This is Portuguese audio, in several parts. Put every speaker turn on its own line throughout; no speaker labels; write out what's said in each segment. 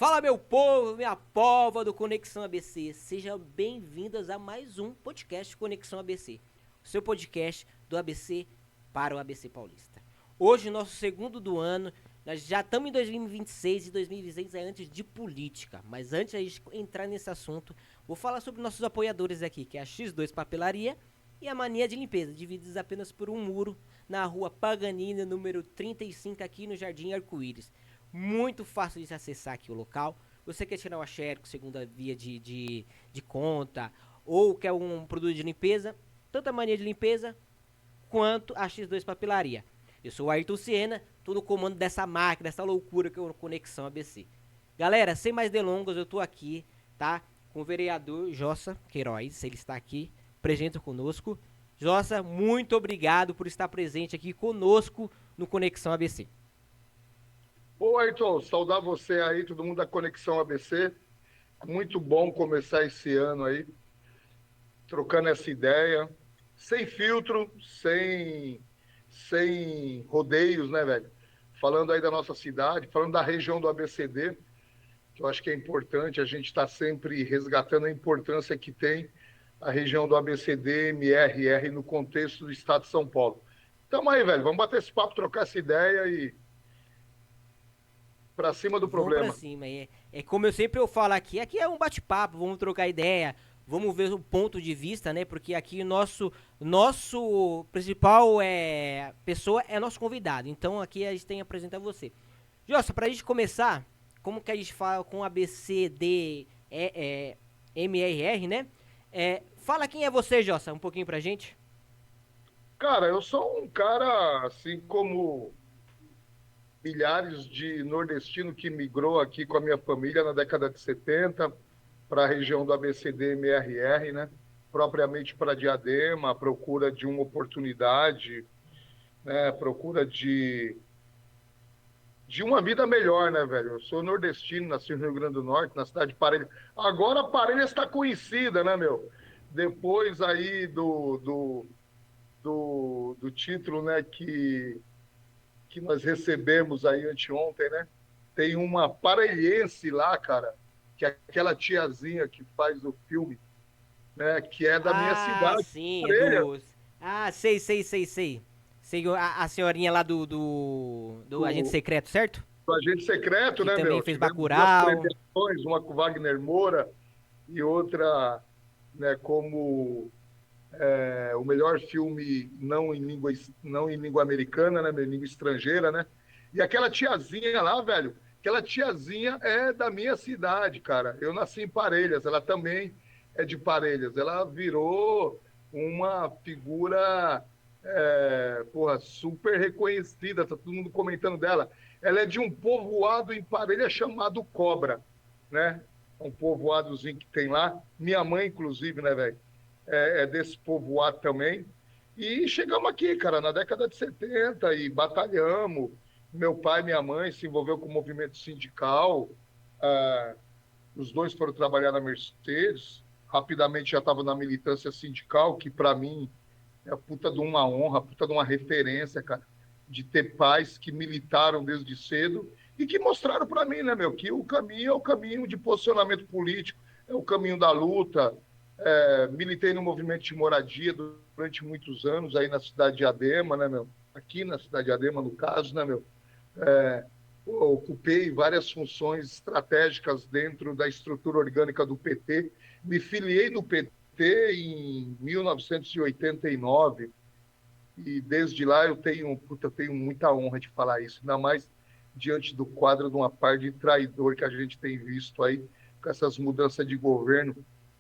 Fala, meu povo, minha pova do Conexão ABC. Sejam bem-vindas a mais um podcast Conexão ABC. O seu podcast do ABC para o ABC Paulista. Hoje, nosso segundo do ano, nós já estamos em 2026 e 2026 é antes de política. Mas antes de a gente entrar nesse assunto, vou falar sobre nossos apoiadores aqui, que é a X2 Papelaria e a Mania de Limpeza, divididos apenas por um muro na rua Paganini, número 35, aqui no Jardim Arco-Íris. Muito fácil de se acessar aqui o local. Você quer tirar uma xerox, segunda via de conta, ou quer um produto de limpeza, tanto a Mania de Limpeza quanto a X2 Papelaria. Eu sou o Ayrton Siena, tô no comando dessa máquina, dessa loucura que é o Conexão ABC. Galera, sem mais delongas, eu tô aqui, tá? Com o vereador Jossa Queiroz, ele está aqui, presente conosco. Jossa, muito obrigado por estar presente aqui conosco no Conexão ABC.
Ô, Ayrton, saudar você aí, todo mundo da Conexão ABC. Muito bom começar esse ano aí, trocando essa ideia, sem filtro, sem rodeios, né, velho? Falando aí da nossa cidade, falando da região do ABCD, que eu acho que é importante, a gente está sempre resgatando a importância que tem a região do ABCD, MRR, no contexto do estado de São Paulo. Tamo aí, velho, vamos bater esse papo, trocar essa ideia e para cima do
Vamos pra
problema.
cima. É como eu falo aqui é um bate-papo, vamos trocar ideia, vamos ver o ponto de vista, né? Porque aqui nosso principal pessoa é nosso convidado. Então aqui a gente tem que apresentar você. Jossa, pra gente começar, como que a gente fala com ABCD MRR, né? Fala quem é você, Jossa, um pouquinho pra gente.
Cara, eu sou um cara, assim como milhares de nordestinos que migrou aqui com a minha família na década de 70 para a região do ABCD-MRR, né? Propriamente para Diadema, à procura de uma oportunidade, né? À procura de uma vida melhor, né, velho? Eu sou nordestino, nasci no Rio Grande do Norte, na cidade de Parelhas. Agora Parelhas está conhecida, né, meu? Depois aí do título, né, que nós recebemos aí anteontem, né? Tem uma parelhense lá, cara, que é aquela tiazinha que faz o filme, né? Que é da minha
Ah,
cidade,
sim, é
Parelha,
do. Ah, sei. Sei a senhorinha lá do Agente
do,
Secreto, certo?
do Agente Secreto,
Que
né,
também
meu?
fez
Tivemos duas
Bacurau.
premiações, uma com Wagner Moura e outra, né, como o melhor filme não em língua americana, né, em língua estrangeira, né? E aquela tiazinha lá, velho, aquela tiazinha é da minha cidade, cara. Eu nasci em Parelhas, ela também é de Parelhas. Ela virou uma figura, porra, super reconhecida, tá todo mundo comentando dela. Ela é de um povoado em Parelhas chamado Cobra, né? Um povoadozinho que tem lá. Minha mãe, inclusive, né, velho? É desse povoado também. E chegamos aqui, cara, na década de 70 e batalhamos. Meu pai e minha mãe se envolveu com o movimento sindical. Ah, os dois foram trabalhar na Mercedes. Rapidamente já estava na militância sindical, que para mim é a puta de uma honra, puta de uma referência, cara, de ter pais que militaram desde cedo e que mostraram para mim, né, meu, que o caminho é o caminho de posicionamento político, é o caminho da luta. Militei no movimento de moradia durante muitos anos aí na cidade de Adema, né, meu? Aqui na cidade de Adema, no caso, né, meu? É, Ocupei várias funções estratégicas dentro da estrutura orgânica do PT. Me filiei no PT em 1989 e desde lá eu tenho muita honra de falar isso, ainda mais diante do quadro de uma par de traidor que a gente tem visto aí com essas mudanças de governo,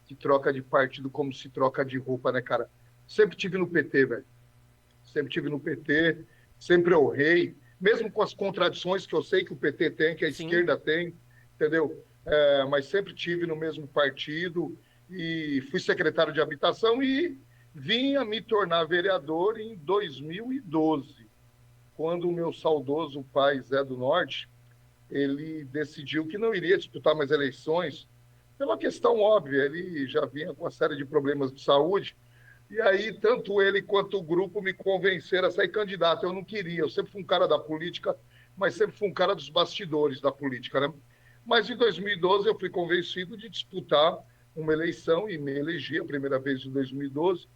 que troca de partido como se troca de roupa, né, cara? Sempre tive no PT, velho. Sempre tive no PT, sempre honrei, mesmo com as contradições que eu sei que o PT tem, que a
Sim.
esquerda tem, entendeu? Mas sempre tive no mesmo partido e fui secretário de habitação e vim a me tornar vereador em 2012, quando o meu saudoso pai Zé do Norte, ele decidiu que não iria disputar mais eleições pela questão óbvia, ele já vinha com uma série de problemas de saúde, e aí tanto ele quanto o grupo me convenceram a sair candidato. Eu não queria, eu sempre fui um cara da política, mas sempre fui um cara dos bastidores da política, né? Mas em 2012 eu fui convencido de disputar uma eleição e me elegi a primeira vez em 2012,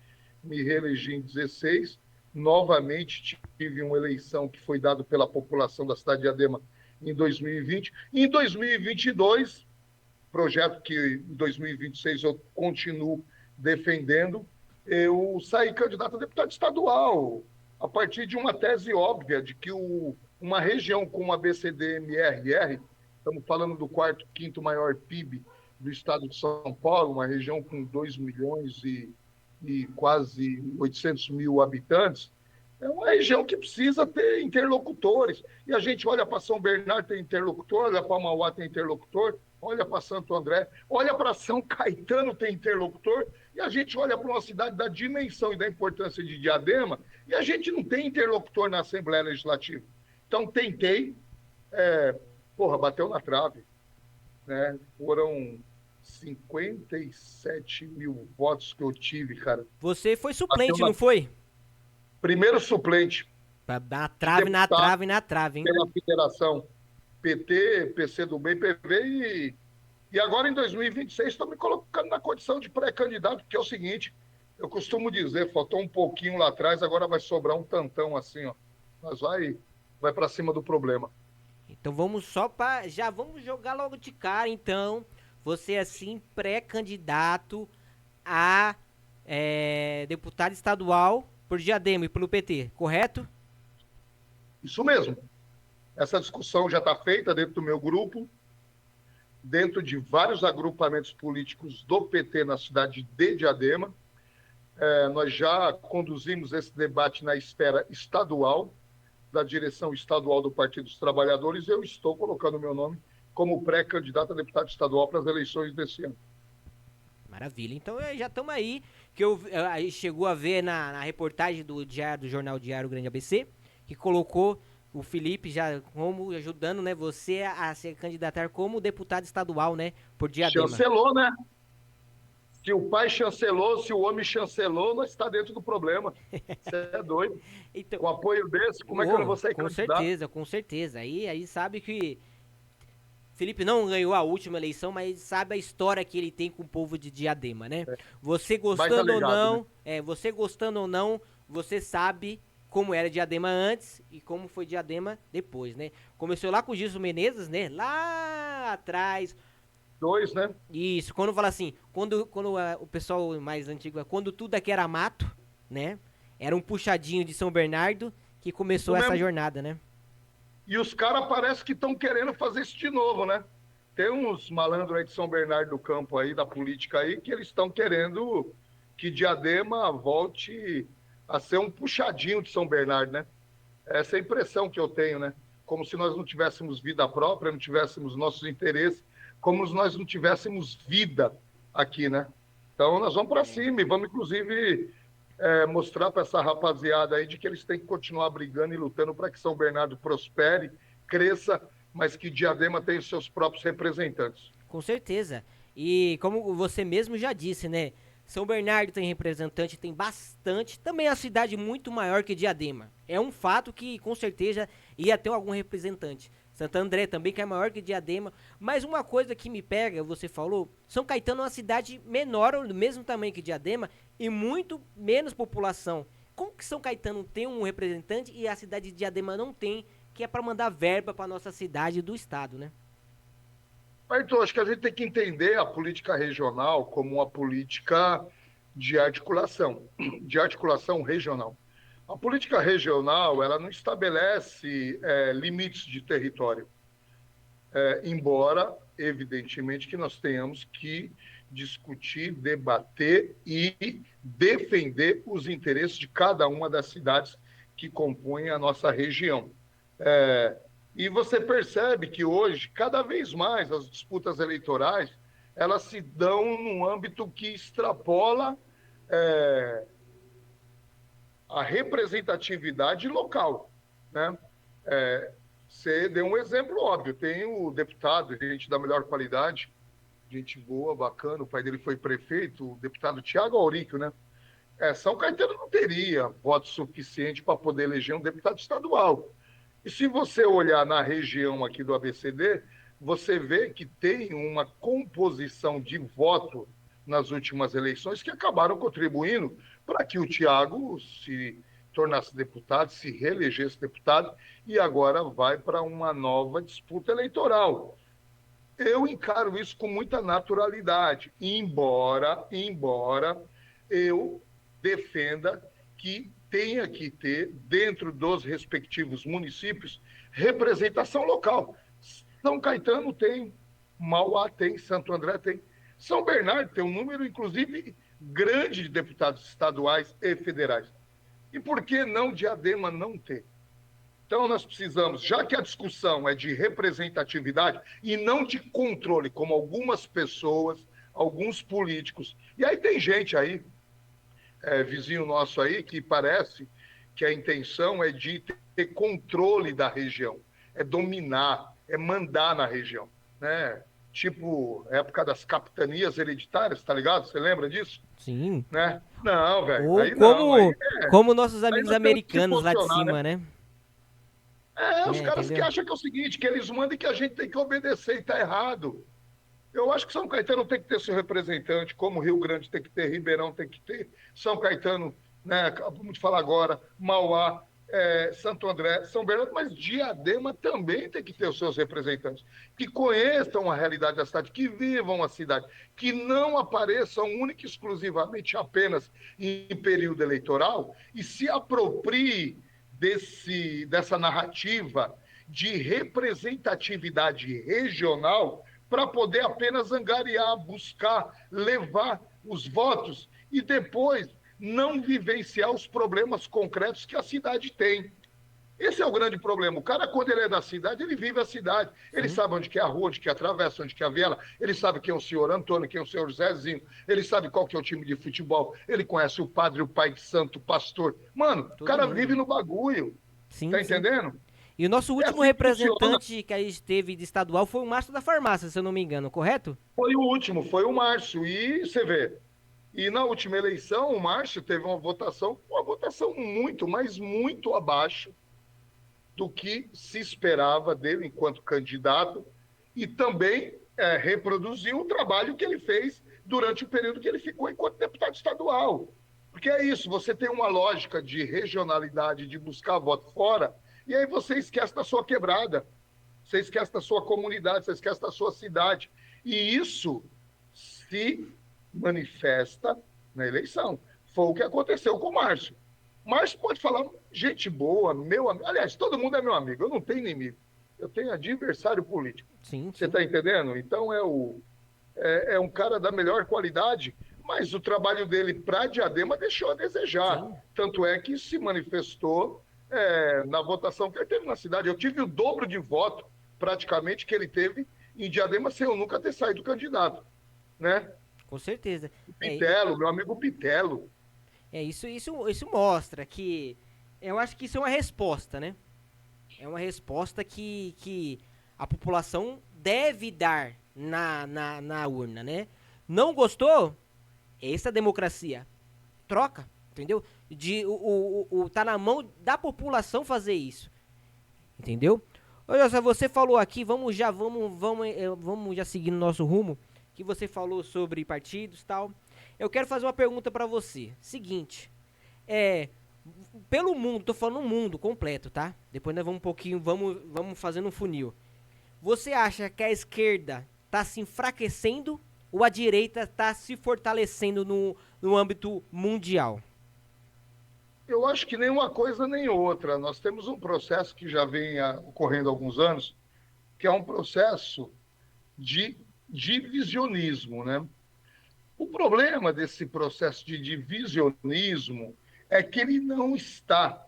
me reelegi em 16, novamente tive uma eleição que foi dada pela população da cidade de Diadema em 2020. Em 2022, projeto que em 2026 eu continuo defendendo, eu saí candidato a deputado estadual, a partir de uma tese óbvia de que uma região como a BCD-MRR, estamos falando do quarto, quinto maior PIB do estado de São Paulo, uma região com 2 milhões e quase 800 mil habitantes, é uma região que precisa ter interlocutores. E a gente olha para São Bernardo, tem interlocutor, olha para Mauá, tem interlocutor, olha para Santo André, olha para São Caetano, tem interlocutor, e a gente olha para uma cidade da dimensão e da importância de Diadema, e a gente não tem interlocutor na Assembleia Legislativa. Então, tentei, bateu na trave, né? Foram 57 mil votos que eu tive, cara.
Você foi suplente, não foi?
Primeiro suplente.
Pra dar na trave, na trave, na trave, hein?
Pela federação PT, PCdoB e PV. E agora, em 2026, estou me colocando na condição de pré-candidato, porque é o seguinte, eu costumo dizer, faltou um pouquinho lá atrás, agora vai sobrar um tantão assim, ó. Mas vai para cima do problema.
Então já vamos jogar logo de cara, então. Você, assim, pré-candidato a deputado estadual por Diadema e pelo PT, correto?
Isso mesmo. Essa discussão já está feita dentro do meu grupo, dentro de vários agrupamentos políticos do PT na cidade de Diadema. Nós já conduzimos esse debate na esfera estadual, da direção estadual do Partido dos Trabalhadores. Eu estou colocando meu nome como pré-candidato a deputado estadual para as eleições desse ano.
Maravilha. Então já estamos aí, que chegou a ver na reportagem do Jornal Diário Grande ABC, que colocou o Felipe já como ajudando, né, você a se candidatar como deputado estadual, né, por Diadema.
Chancelou, né? Se o pai chancelou, se o homem chancelou, nós está dentro do problema. Você é doido.
Então,
com apoio desse, como é que eu não vou sair candidato?
Com certeza. Aí sabe que Felipe não ganhou a última eleição, mas sabe a história que ele tem com o povo de Diadema, né? Você gostando ou não, né? Você gostando ou não, você sabe como era Diadema antes e como foi Diadema depois, né? Começou lá com o Gilson Menezes, né? Lá atrás.
Né?
Isso, quando fala assim, quando o pessoal mais antigo, quando tudo aqui era mato, né? Era um puxadinho de São Bernardo que começou essa jornada, né?
E os caras parece que estão querendo fazer isso de novo, né? Tem uns malandros aí de São Bernardo do Campo aí, da política aí, que eles estão querendo que Diadema volte a ser um puxadinho de São Bernardo, né? Essa é a impressão que eu tenho, né? Como se nós não tivéssemos vida própria, não tivéssemos nossos interesses, como se nós não tivéssemos vida aqui, né? Então nós vamos para cima e vamos, inclusive, mostrar para essa rapaziada aí de que eles têm que continuar brigando e lutando para que São Bernardo prospere, cresça, mas que Diadema tenha os seus próprios representantes.
Com certeza. E como você mesmo já disse, né? São Bernardo tem representante, tem bastante. Também é uma cidade muito maior que Diadema. É um fato que com certeza ia ter algum representante. Santo André também, que é maior que Diadema. Mas uma coisa que me pega, você falou, São Caetano é uma cidade menor, do mesmo tamanho que Diadema, e muito menos população. Como que São Caetano tem um representante e a cidade de Diadema não tem, que é para mandar verba para nossa cidade do estado, né?
Arthur, acho que a gente tem que entender a política regional como uma política de articulação regional. A política regional, ela não estabelece limites de território, embora, evidentemente, que nós tenhamos que discutir, debater e defender os interesses de cada uma das cidades que compõem a nossa região. E você percebe que hoje, cada vez mais, as disputas eleitorais, elas se dão num âmbito que extrapola a representatividade local, né? Você deu um exemplo óbvio, tem o deputado, gente da melhor qualidade, gente boa, bacana, o pai dele foi prefeito, o deputado Tiago Auríquio, né? São Caetano não teria voto suficiente para poder eleger um deputado estadual. E se você olhar na região aqui do ABCD, você vê que tem uma composição de voto nas últimas eleições que acabaram contribuindo para que o Thiago se tornasse deputado, se reelegesse deputado e agora vai para uma nova disputa eleitoral. Eu encaro isso com muita naturalidade, embora eu defenda que tenha que ter, dentro dos respectivos municípios, representação local. São Caetano tem, Mauá tem, Santo André tem. São Bernardo tem um número, inclusive, grande de deputados estaduais e federais. E por que não Diadema não ter? Então, nós precisamos, já que a discussão é de representatividade e não de controle, como algumas pessoas, alguns políticos. E aí tem gente aí, vizinho nosso aí, que parece que a intenção é de ter controle da região, é dominar, é mandar na região, né? Tipo, época das capitanias hereditárias, tá ligado? Você lembra disso?
Sim.
Né? Não, velho,
Ou
aí não,
como nossos
aí
amigos
nós temos que se
americanos lá de
posicionar, né?
cima, né?
Os caras que
Entendeu?
acham que é o seguinte, que eles mandam e que a gente tem que obedecer e tá errado. Eu acho que São Caetano tem que ter seu representante, como Rio Grande tem que ter, Ribeirão tem que ter, São Caetano, né, acabamos de falar agora, Mauá, Santo André, São Bernardo, mas Diadema também tem que ter os seus representantes, que conheçam a realidade da cidade, que vivam a cidade, que não apareçam única e exclusivamente apenas em período eleitoral e se apropriem dessa narrativa de representatividade regional para poder apenas angariar, buscar, levar os votos e depois não vivenciar os problemas concretos que a cidade tem. Esse é o grande problema. O cara, quando ele é da cidade, ele vive a cidade. Ele
Sim.
sabe onde que é a rua, onde que é a travessa, onde que é a viela. Ele sabe quem é o senhor Antônio, quem é o senhor Zezinho. Ele sabe qual que é o time de futebol. Ele conhece o padre, o pai de santo, o pastor. Mano, o
Todo
cara vive
mundo.
no bagulho.
Sim,
Tá
sim.
entendendo?
E o nosso
É
último
assim que funciona.
representante que a gente teve de estadual foi o Márcio da Farmácia, se eu não me engano, correto?
Foi o último, foi o Márcio. E você vê, e na última eleição, o Márcio teve uma votação muito, mas muito abaixo do que se esperava dele enquanto candidato e também reproduziu o trabalho que ele fez durante o período que ele ficou enquanto deputado estadual. Porque é isso, você tem uma lógica de regionalidade, de buscar voto fora, e aí você esquece da sua quebrada, você esquece da sua comunidade, você esquece da sua cidade. E isso se manifesta na eleição. Foi o que aconteceu com o Márcio. Márcio pode falar, gente boa, meu amigo. Aliás, todo mundo é meu amigo, eu não tenho inimigo. Eu tenho adversário político.
Sim,
Você
sim.
está entendendo? Então é um cara da melhor qualidade, mas o trabalho dele para Diadema deixou a desejar.
Sim.
Tanto é que se manifestou na votação que ele teve na cidade. Eu tive o dobro de voto, praticamente, que ele teve em Diadema, sem eu nunca ter saído candidato. Né?
Com certeza.
O
É,
Pitelo, meu amigo Pitelo.
isso mostra que. Eu acho que isso é uma resposta, né? É uma resposta que a população deve dar na urna, né? Não gostou? Essa é a democracia. Troca, entendeu? Tá na mão da população fazer isso, entendeu? Olha só, você falou aqui, vamos já seguindo nosso rumo, que você falou sobre partidos e tal. Eu quero fazer uma pergunta pra você. Seguinte, é, pelo mundo, tô falando um mundo completo, tá? Depois nós vamos um pouquinho, vamos fazendo um funil. Você acha que a esquerda tá se enfraquecendo ou a direita tá se fortalecendo no âmbito mundial?
Eu acho que nem uma coisa nem outra. Nós temos um processo que já vem ocorrendo há alguns anos, que é um processo de divisionismo, né? O problema desse processo de divisionismo é que ele não está,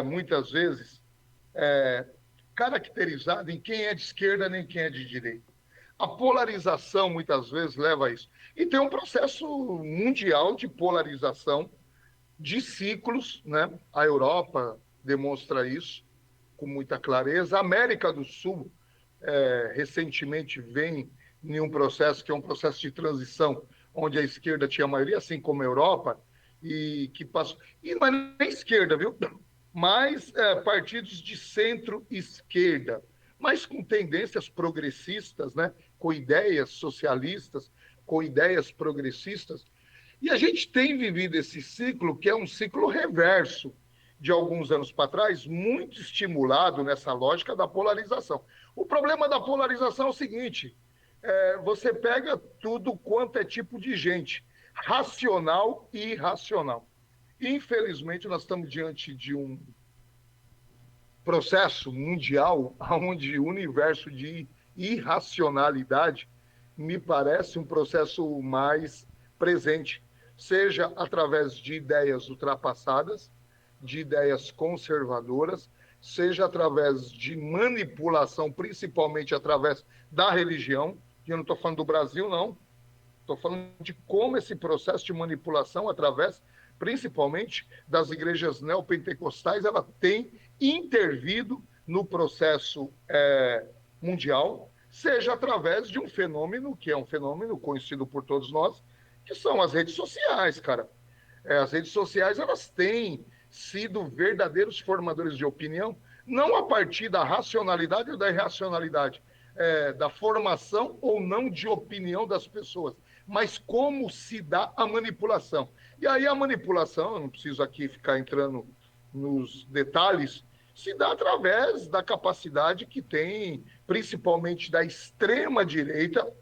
muitas vezes, caracterizado em quem é de esquerda nem quem é de direita. A polarização, muitas vezes, leva a isso. E tem um processo mundial de polarização de ciclos, né? A Europa demonstra isso com muita clareza. A América do Sul, recentemente, vem em um processo que é um processo de transição, onde a esquerda tinha a maioria, assim como a Europa, e que passou. E não é nem esquerda, viu? Mas partidos de centro-esquerda. mas com tendências progressistas, né? Com ideias socialistas, com ideias progressistas. E a gente tem vivido esse ciclo, que é um ciclo reverso de alguns anos para trás, muito estimulado nessa lógica da polarização. O problema da polarização é o seguinte: você pega tudo quanto é tipo de gente, racional e irracional. Infelizmente, nós estamos diante de um processo mundial onde o universo de irracionalidade me parece um processo mais presente, seja através de ideias ultrapassadas, de ideias conservadoras, seja através de manipulação, principalmente através da religião. E eu não estou falando do Brasil, não. Estou falando de como esse processo de manipulação, através principalmente das igrejas neopentecostais, ela tem intervido no processo mundial, seja através de um fenômeno, que é um fenômeno conhecido por todos nós, que são as redes sociais, cara. As redes sociais, elas têm sido verdadeiros formadores de opinião, não a partir da racionalidade ou da irracionalidade, da formação ou não de opinião das pessoas, mas como se dá a manipulação. E aí a manipulação, eu não preciso aqui ficar entrando nos detalhes, se dá através da capacidade que tem, principalmente da extrema-direita,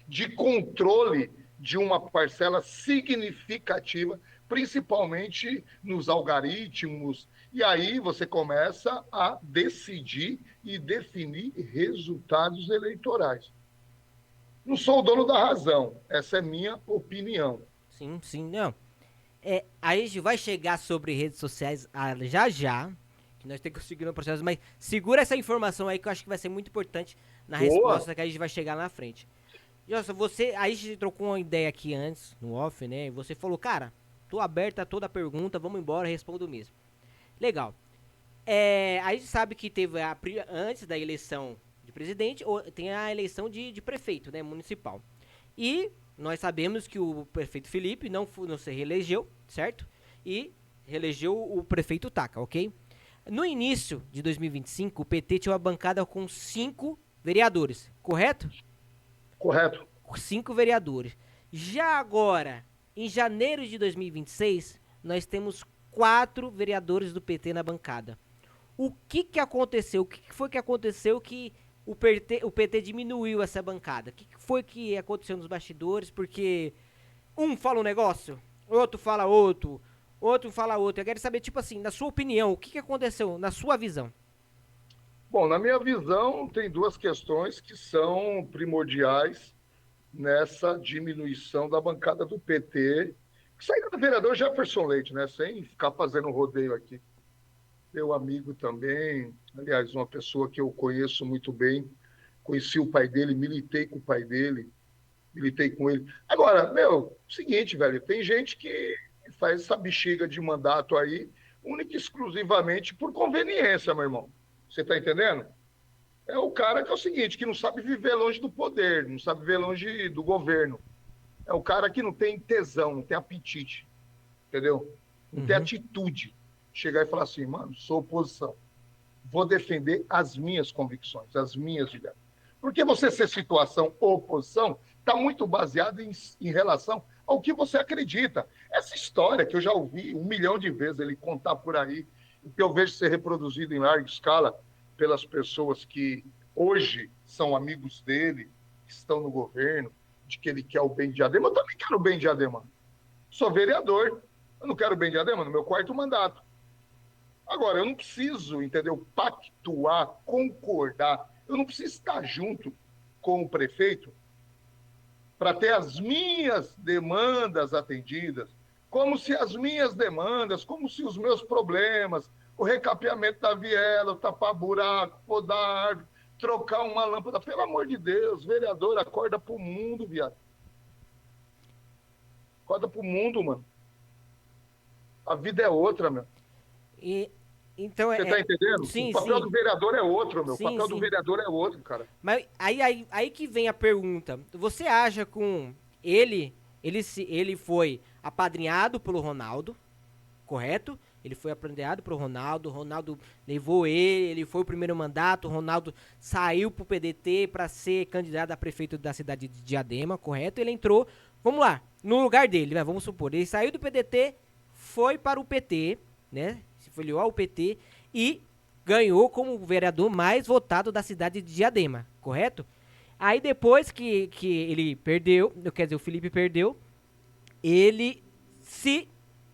de controle de uma parcela significativa, principalmente nos algoritmos, e aí você começa a decidir e definir resultados eleitorais. Não sou o dono da razão, essa é minha opinião.
Sim, sim, não. A gente vai chegar sobre redes sociais já, que nós temos que seguir no processo, mas segura essa informação aí que eu acho que vai ser muito importante na resposta que a gente vai chegar lá na frente. Nossa, a gente trocou uma ideia aqui antes, no off, né? E você falou, cara, tô aberta a toda a pergunta, vamos embora, respondo mesmo. Legal. A gente sabe que teve, antes da eleição de presidente, tem a eleição de prefeito, né, municipal. E nós sabemos que o prefeito Felipe não se reelegeu, certo? E reelegeu o prefeito Taca, ok? No início de 2025, o PT tinha uma bancada com 5 vereadores, correto?
Correto.
5 vereadores. Já agora, em janeiro de 2026, nós temos 4 vereadores do PT na bancada. O que aconteceu? O que foi que aconteceu que o PT diminuiu essa bancada? O que foi que aconteceu nos bastidores? Porque um fala um negócio, outro fala outro, outro fala outro. Eu quero saber, tipo assim, na sua opinião, o que aconteceu, na sua visão?
Bom, na minha visão, tem duas questões que são primordiais nessa diminuição da bancada do PT, que saiu do vereador Jefferson Leite, né? Sem ficar fazendo rodeio aqui. Meu amigo também, aliás, uma pessoa que eu conheço muito bem, conheci o pai dele, militei com o pai dele, militei com ele. Agora, seguinte, velho, tem gente que faz essa bexiga de mandato aí, única e exclusivamente por conveniência, meu irmão. Você está entendendo? É o cara que é o seguinte, que não sabe viver longe do poder, não sabe viver longe do governo. É o cara que não tem tesão, não tem apetite, entendeu? Não tem atitude. Chegar e falar assim, mano, sou oposição. Vou defender as minhas convicções, as minhas ideias. Porque você ser situação ou oposição está muito baseado em relação ao que você acredita. Essa história que eu já ouvi 1 milhão de vezes ele contar por aí, que eu vejo ser reproduzido em larga escala pelas pessoas que hoje são amigos dele, que estão no governo, de que ele quer o bem de Diadema. Eu também quero o bem de Diadema. Sou vereador. Eu não quero o bem de Diadema no meu 4º mandato. Agora, eu não preciso, entendeu, pactuar, concordar. Eu não preciso estar junto com o prefeito para ter as minhas demandas atendidas, como se as minhas demandas, como se os meus problemas, o recapeamento da viela, tapar buraco, podar árvore, trocar uma lâmpada, pelo amor de Deus, vereador, acorda pro mundo, viado. Acorda pro mundo, mano. A vida é outra, meu.
Então
Você tá entendendo?
Sim,
o papel do vereador é outro, meu.
Sim,
o papel do
sim.
vereador é outro, cara.
Mas aí que vem a pergunta. Você acha com ele foi apadrinhado pelo Ronaldo, correto? Ele foi apanhado pro Ronaldo, o Ronaldo levou ele foi o primeiro mandato, o Ronaldo saiu pro PDT para ser candidato a prefeito da cidade de Diadema, correto? Ele entrou, vamos lá, no lugar dele, né? Vamos supor, ele saiu do PDT, foi para o PT, né? Se filiou ao PT e ganhou como o vereador mais votado da cidade de Diadema, correto? Aí depois que ele perdeu, quer dizer, o Felipe perdeu, ele se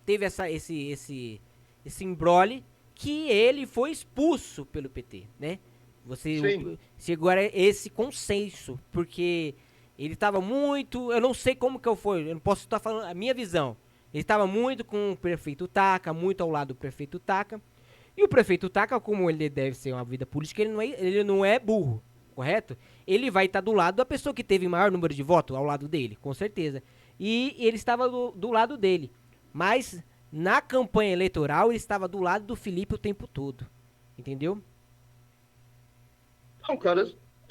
teve esse imbróglio que ele foi expulso pelo PT, né?
Sim.
Chegou a esse consenso, porque ele estava muito, eu não sei como que eu fui, eu não posso estar falando a minha visão. Ele estava muito com o prefeito Taca, muito ao lado do prefeito Taca. E o prefeito Taca, como ele deve ser uma vida política, ele não é burro, correto? Ele vai estar do lado da pessoa que teve maior número de votos, ao lado dele, com certeza. E ele estava do lado dele. Mas na campanha eleitoral ele estava do lado do Felipe o tempo todo. Entendeu?
Não, cara,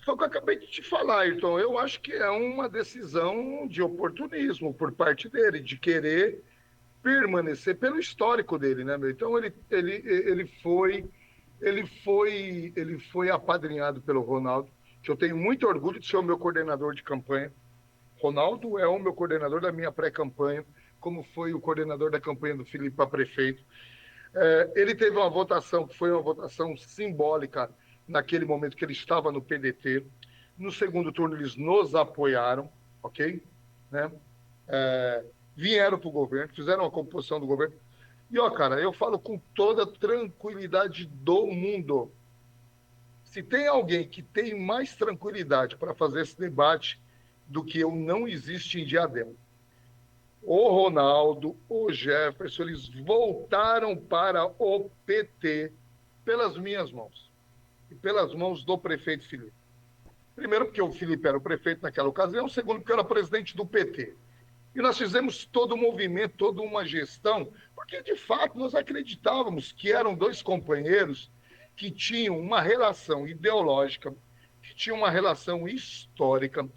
foi o que eu acabei de te falar, Ayrton. Eu acho que é uma decisão de oportunismo por parte dele, de querer permanecer pelo histórico dele, né, meu? Então ele foi apadrinhado pelo Ronaldo, que eu tenho muito orgulho de ser o meu coordenador de campanha. Ronaldo é o meu coordenador da minha pré-campanha, como foi o coordenador da campanha do Felipe para prefeito. Ele teve uma votação que foi uma votação simbólica naquele momento que ele estava no PDT. No segundo turno, eles nos apoiaram, ok? Né? Vieram para o governo, fizeram a composição do governo. E, ó, cara, eu falo com toda a tranquilidade do mundo. Se tem alguém que tem mais tranquilidade para fazer esse debate do que eu, não existe em Diadema. O Ronaldo, o Jefferson, eles voltaram para o PT pelas minhas mãos e pelas mãos do prefeito Felipe. Primeiro, porque o Felipe era o prefeito naquela ocasião, segundo, porque eu era presidente do PT. E nós fizemos todo o movimento, toda uma gestão, porque de fato nós acreditávamos que eram dois companheiros que tinham uma relação ideológica, que tinham uma relação histórica,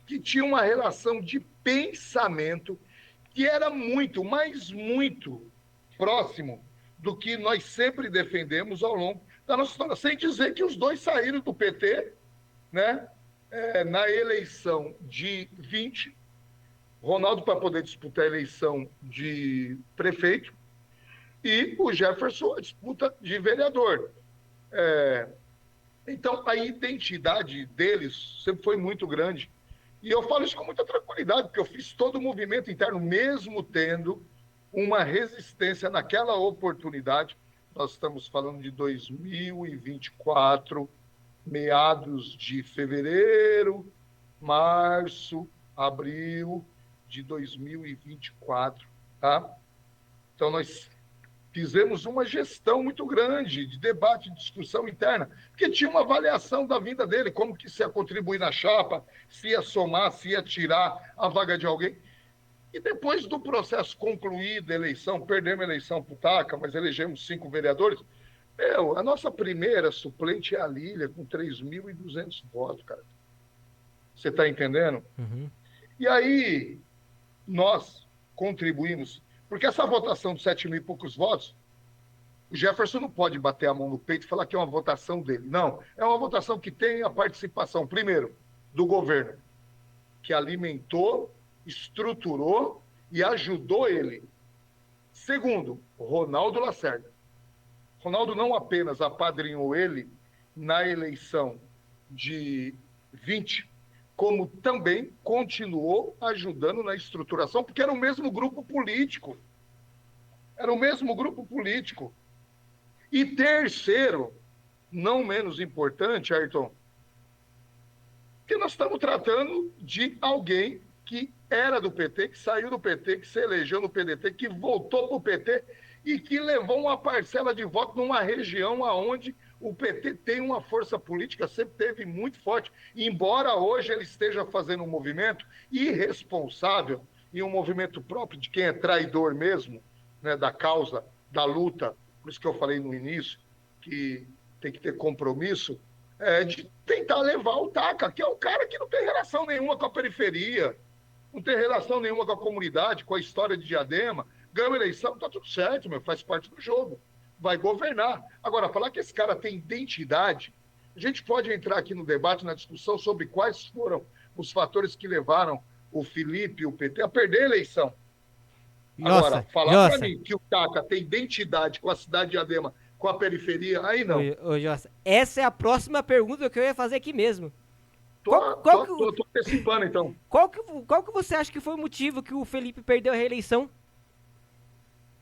que tinham uma relação de pensamento que era muito, mas muito próximo do que nós sempre defendemos ao longo da nossa história. Sem dizer que os dois saíram do PT, né? Na eleição de 20, Ronaldo para poder disputar a eleição de prefeito e o Jefferson a disputa de vereador. Então, a identidade deles sempre foi muito grande. E eu falo isso com muita tranquilidade, porque eu fiz todo o movimento interno, mesmo tendo uma resistência naquela oportunidade. Nós estamos falando de 2024, meados de fevereiro, março, abril de 2024, tá? Então, nós fizemos uma gestão muito grande de debate, de discussão interna, porque tinha uma avaliação da vida dele, como que se ia contribuir na chapa, se ia somar, se ia tirar a vaga de alguém. E depois do processo concluído, a eleição, perdemos a eleição para o Taca, mas elegemos 5 vereadores. A nossa primeira suplente é a Lília, com 3.200 votos, cara. Você está entendendo?
Uhum.
E aí, nós contribuímos, porque essa votação de 7 mil e poucos votos, o Jefferson não pode bater a mão no peito e falar que é uma votação dele. Não, é uma votação que tem a participação, primeiro, do governo, que alimentou, estruturou e ajudou ele. Segundo, Ronaldo Lacerda. Ronaldo não apenas apadrinhou ele na eleição de 20, como também continuou ajudando na estruturação, porque era o mesmo grupo político. Era o mesmo grupo político. E terceiro, não menos importante, Ayrton, que nós estamos tratando de alguém que era do PT, que saiu do PT, que se elegeu no PDT, que voltou para o PT e que levou uma parcela de voto numa região onde o PT tem uma força política, sempre teve muito forte, embora hoje ele esteja fazendo um movimento irresponsável e um movimento próprio de quem é traidor mesmo, né, da causa, da luta, por isso que eu falei no início, que tem que ter compromisso, de tentar levar o Taca, que é um cara que não tem relação nenhuma com a periferia, não tem relação nenhuma com a comunidade, com a história de Diadema, ganha a eleição, tá tudo certo, faz parte do jogo. Vai governar. Agora, falar que esse cara tem identidade, a gente pode entrar aqui no debate, na discussão sobre quais foram os fatores que levaram o Felipe e o PT a perder a eleição. Agora,
Nossa,
falar para
Jossa.
mim que o Caca tem identidade com a cidade de Diadema, com a periferia, aí não.
Ô, Jossa, essa é a próxima pergunta que eu ia fazer aqui mesmo.
Tô,
Qual, qual,
tô,
que,
tô, tô antecipando, então.
qual que você acha que foi o motivo que o Felipe perdeu a reeleição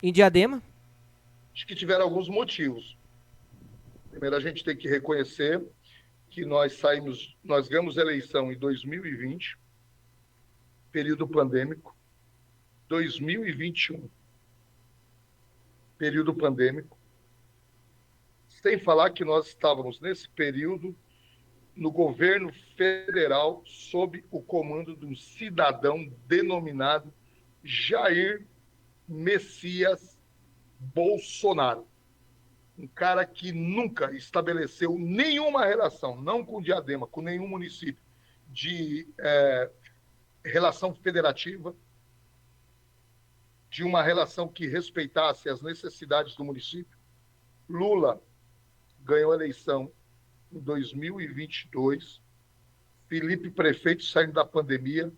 em Diadema?
Acho que tiveram alguns motivos. Primeiro, a gente tem que reconhecer que nós ganhamos a eleição em 2020, período pandêmico, 2021, período pandêmico, sem falar que nós estávamos nesse período no governo federal sob o comando de um cidadão denominado Jair Messias Bolsonaro. Um cara que nunca estabeleceu nenhuma relação, não com Diadema, com nenhum município, de relação federativa, de uma relação que respeitasse as necessidades do município. Lula ganhou a eleição em 2022, Felipe prefeito saindo da pandemia.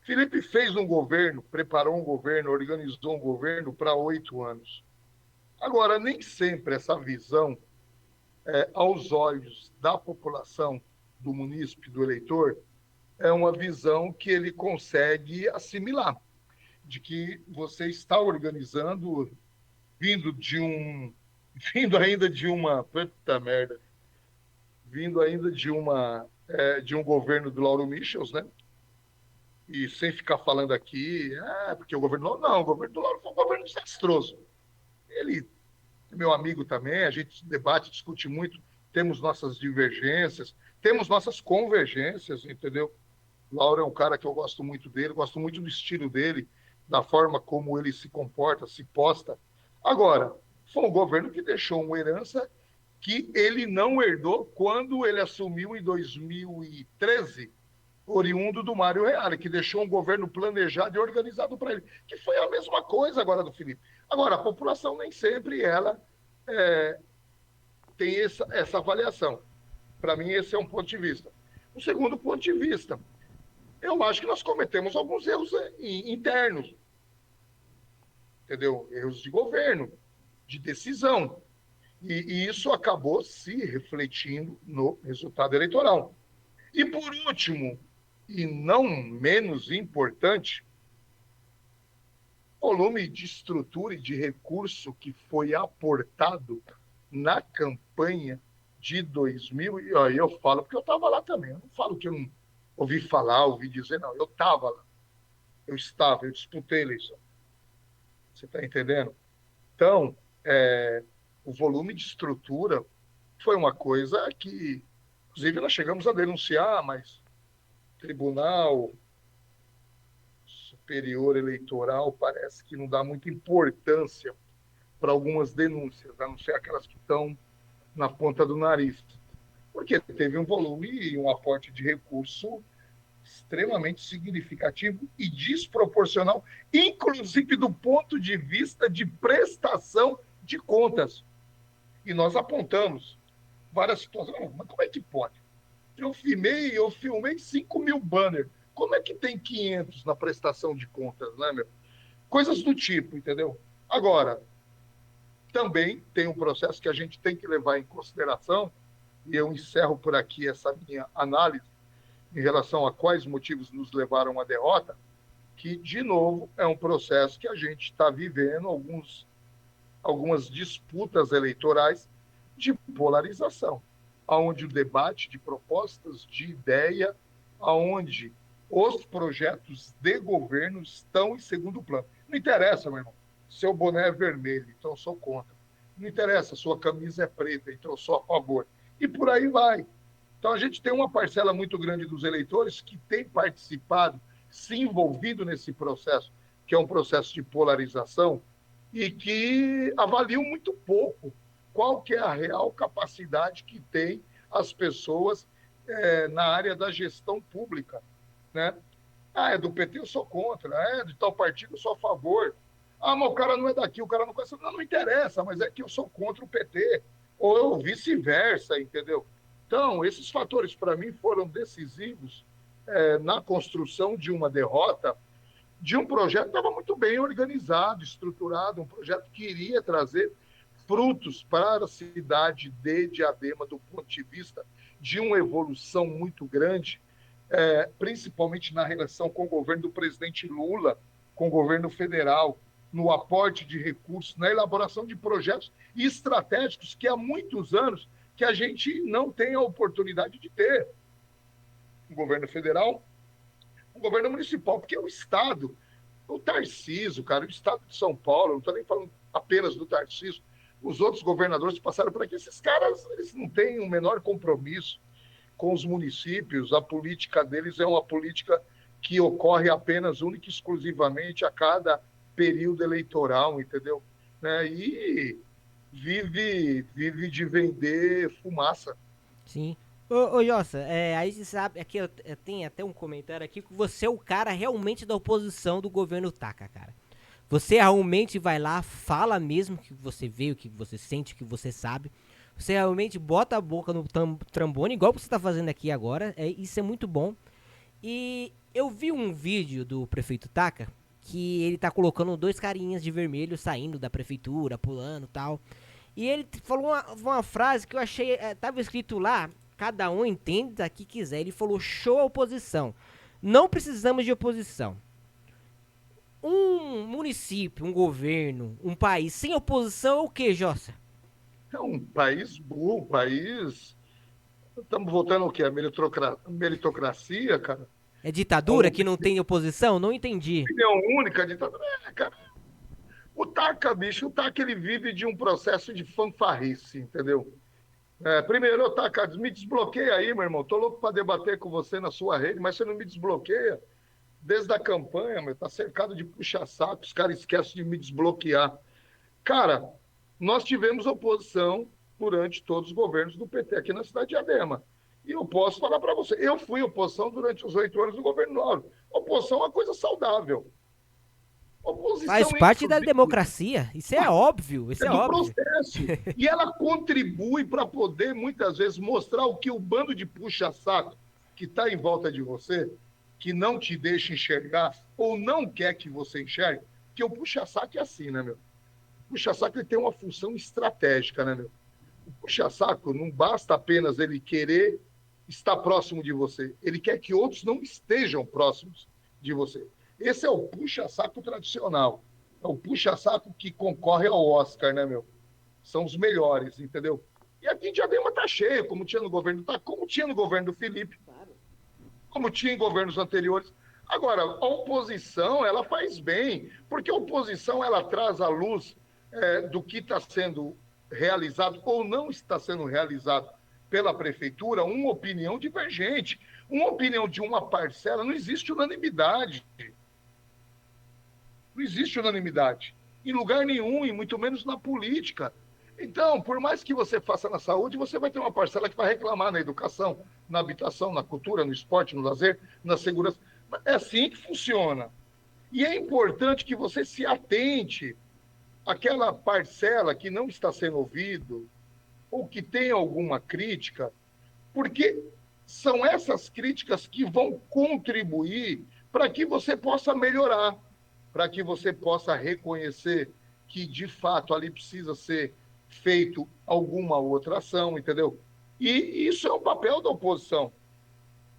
Felipe fez um governo, preparou um governo, organizou um governo para 8 anos. Agora, nem sempre essa visão, aos olhos da população, do munícipe, do eleitor, é uma visão que ele consegue assimilar, de que você está organizando, vindo de um, vindo ainda de uma, puta merda, vindo ainda de um governo do Lauro Michels, né? E sem ficar falando aqui, porque o governo não, o governo do Lauro foi um governo desastroso. Ele é meu amigo também, a gente debate, discute muito, temos nossas divergências, temos nossas convergências, entendeu? O Lauro é um cara que eu gosto muito dele, gosto muito do estilo dele, da forma como ele se comporta, se posta. Agora, foi um governo que deixou uma herança que ele não herdou quando ele assumiu em 2013, oriundo do Mário Reale, que deixou um governo planejado e organizado para ele, que foi a mesma coisa agora do Felipe. Agora, a população nem sempre ela é, tem essa avaliação. Para mim, esse é um ponto de vista. O segundo ponto de vista, eu acho que nós cometemos alguns erros internos, entendeu? Erros de governo, de decisão. E isso acabou se refletindo no resultado eleitoral. E por último, e não menos importante, o volume de estrutura e de recurso que foi aportado na campanha de 2000. E ó, eu falo porque eu estava lá também. Eu não falo que eu não ouvi falar, ouvi dizer, não. Eu estava lá. Eu disputei a eleição. Você está entendendo? Então, o volume de estrutura foi uma coisa que, inclusive, nós chegamos a denunciar, mas o Tribunal Superior Eleitoral parece que não dá muita importância para algumas denúncias, a não ser aquelas que estão na ponta do nariz. Porque teve um volume e um aporte de recurso extremamente significativo e desproporcional, inclusive do ponto de vista de prestação de contas. E nós apontamos várias situações. Mas como é que pode? Eu filmei 5.000 banners. Como é que tem 500 na prestação de contas, né, meu? Coisas do tipo, entendeu? Agora, também tem um processo que a gente tem que levar em consideração, e eu encerro por aqui essa minha análise em relação a quais motivos nos levaram à derrota, que, de novo, é um processo que a gente está vivendo algumas disputas eleitorais de polarização, aonde o debate de propostas, de ideia, aonde os projetos de governo estão em segundo plano. Não interessa, meu irmão, seu boné é vermelho, então eu sou contra. Não interessa, sua camisa é preta, então eu sou a favor. E por aí vai. Então a gente tem uma parcela muito grande dos eleitores que tem participado, se envolvido nesse processo, que é um processo de polarização, e que avaliam muito pouco qual que é a real capacidade que tem as pessoas na área da gestão pública, né? É do PT eu sou contra, é de tal partido eu sou a favor. Ah, mas o cara não é daqui, o cara não conhece. Não, não interessa, mas é que eu sou contra o PT. Ou eu vice-versa, entendeu? Então, esses fatores, para mim, foram decisivos na construção de uma derrota de um projeto que estava muito bem organizado, estruturado, um projeto que iria trazer frutos para a cidade de Diadema, do ponto de vista de uma evolução muito grande, principalmente na relação com o governo do presidente Lula, com o governo federal, no aporte de recursos, na elaboração de projetos estratégicos que há muitos anos que a gente não tem a oportunidade de ter. Um governo federal, um governo municipal, porque o Estado, o Tarcísio, cara, o Estado de São Paulo, não estou nem falando apenas do Tarcísio, os outros governadores que passaram por aqui, esses caras, eles não têm o menor compromisso com os municípios, a política deles é uma política que ocorre apenas, única e exclusivamente a cada período eleitoral, entendeu? Né? E vive de vender fumaça.
Sim. Ô Jossa, aí você sabe, aqui eu tenho até um comentário aqui que você é o cara realmente da oposição do governo Taca, cara. Você realmente vai lá, fala mesmo que você vê, o que você sente, o que você sabe. Você realmente bota a boca no trombone, igual você tá fazendo aqui agora. Isso é muito bom. E eu vi um vídeo do prefeito Taca, que ele tá colocando dois carinhas de vermelho saindo da prefeitura, pulando e tal. E ele falou uma frase que eu achei, tava escrito lá, cada um entende da que quiser. Ele falou, show a oposição. Não precisamos de oposição. Um município, um governo, um país sem oposição é o que, Jossa?
É um país burro, um país. Estamos voltando ao quê? A meritocracia, cara?
É
A
ditadura que não
opinião
tem oposição? Não entendi.
única, ditadura. Cara, o Taca, bicho, o Taca, ele vive de um processo de fanfarrice, entendeu? Primeiro, Taca, me desbloqueia aí, meu irmão. Tô louco para debater com você na sua rede, mas você não me desbloqueia. Desde a campanha, meu, tá cercado de puxa-saco, os caras esquecem de me desbloquear. Cara, nós tivemos oposição durante todos os governos do PT aqui na cidade de Diadema. E eu posso falar para você, eu fui oposição durante os 8 anos do governo Lauro. Oposição é uma coisa saudável.
Faz
Oposição,
parte da
inclusive,
democracia. Isso é óbvio, isso
é
é
do
óbvio.
processo. E ela contribui para poder, muitas vezes, mostrar o que o bando de puxa-saco que está em volta de você, que não te deixa enxergar ou não quer que você enxergue, porque o puxa-saco é assim, né, meu? O puxa-saco ele tem uma função estratégica, né, meu? O puxa-saco não basta apenas ele querer estar próximo de você, ele quer que outros não estejam próximos de você. Esse é o puxa-saco tradicional. É o puxa-saco que concorre ao Oscar, né, meu? São os melhores, entendeu? E aqui em Diadema tá cheio, como tinha no governo, tá, como tinha no governo do Felipe, como tinha em governos anteriores. Agora, a oposição, ela faz bem, porque a oposição, ela traz à luz do que está sendo realizado ou não está sendo realizado pela prefeitura uma opinião divergente. Uma opinião de uma parcela, não existe unanimidade. Não existe unanimidade. Em lugar nenhum, e muito menos na política. Então, por mais que você faça na saúde, você vai ter uma parcela que vai reclamar na educação, na habitação, na cultura, no esporte, no lazer, na segurança. É assim que funciona. E é importante que você se atente àquela parcela que não está sendo ouvido ou que tem alguma crítica, porque são essas críticas que vão contribuir para que você possa melhorar, para que você possa reconhecer que, de fato, ali precisa ser feito alguma outra ação, entendeu? E isso é o papel da oposição.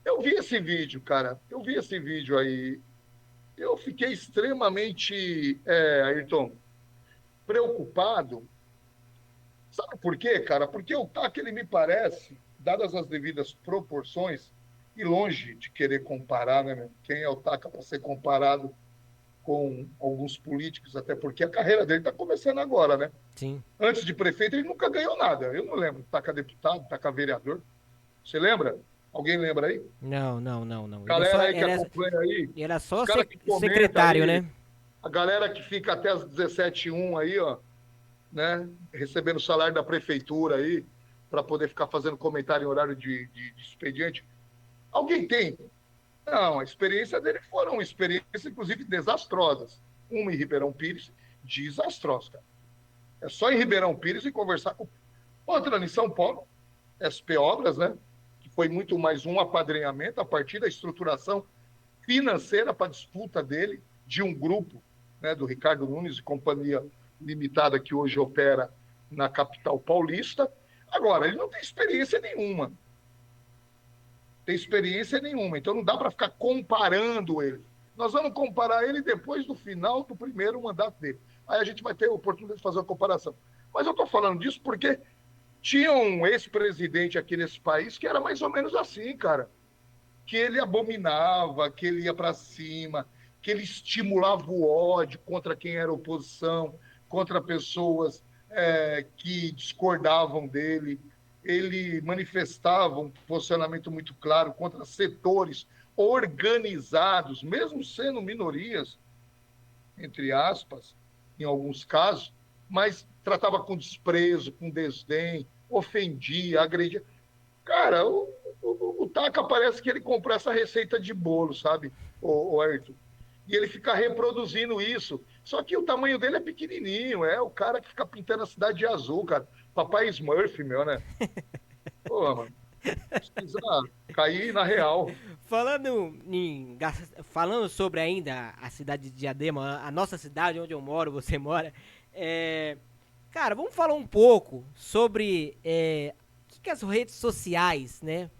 Eu vi esse vídeo, cara. Eu vi esse vídeo aí. Eu fiquei extremamente, Ayrton, preocupado. Sabe por quê, cara? Porque o TAC, ele me parece, dadas as devidas proporções, e longe de querer comparar, né, meu? Quem é o TACA para ser comparado com alguns políticos, até porque a carreira dele está começando agora, né?
Sim.
Antes de prefeito, ele nunca ganhou nada. Eu não lembro. TACA deputado, TACA vereador. Você lembra? Alguém lembra aí?
Não, não, não, não.
Galera aí que acompanha aí,
Ele era
os
só
caras que comentam
secretário,
aí,
né?
a galera que fica até as 17h01 aí, ó, né? Recebendo o salário da prefeitura aí, para poder ficar fazendo comentário em horário de expediente. Alguém tem? Não, a experiência dele foram experiências, inclusive, desastrosas. Uma em Ribeirão Pires desastrosos, cara. É só em Ribeirão Pires e conversar com... Outra, em São Paulo, SP Obras, né? Que foi muito mais um apadrinhamento a partir da estruturação financeira para disputa dele, de um grupo, né, do Ricardo Nunes e Companhia Limitada, que hoje opera na capital paulista. Agora, ele não tem experiência nenhuma. Então não dá para ficar comparando ele. Nós vamos comparar ele depois do final do primeiro mandato dele. Aí a gente vai ter a oportunidade de fazer uma comparação. Mas eu estou falando disso porque tinha um ex-presidente aqui nesse país que era mais ou menos assim, cara. Que ele abominava, que ele ia para cima, que ele estimulava o ódio contra quem era oposição, contra pessoas que discordavam dele. Ele manifestava um posicionamento muito claro contra setores organizados, mesmo sendo minorias, entre aspas, em alguns casos, mas tratava com desprezo, com desdém, ofendia, agredia. Cara, o Taca parece que ele comprou essa receita de bolo, sabe, o Ayrton? E ele fica reproduzindo isso. Só que o tamanho dele é pequenininho, é o cara que fica pintando a cidade de azul, cara. Papai Smurf, meu, né? Pô, mano, precisa cair na real.
Falando sobre ainda a cidade de Diadema, a nossa cidade, onde eu moro, você mora, cara, vamos falar um pouco sobre que as redes sociais, né?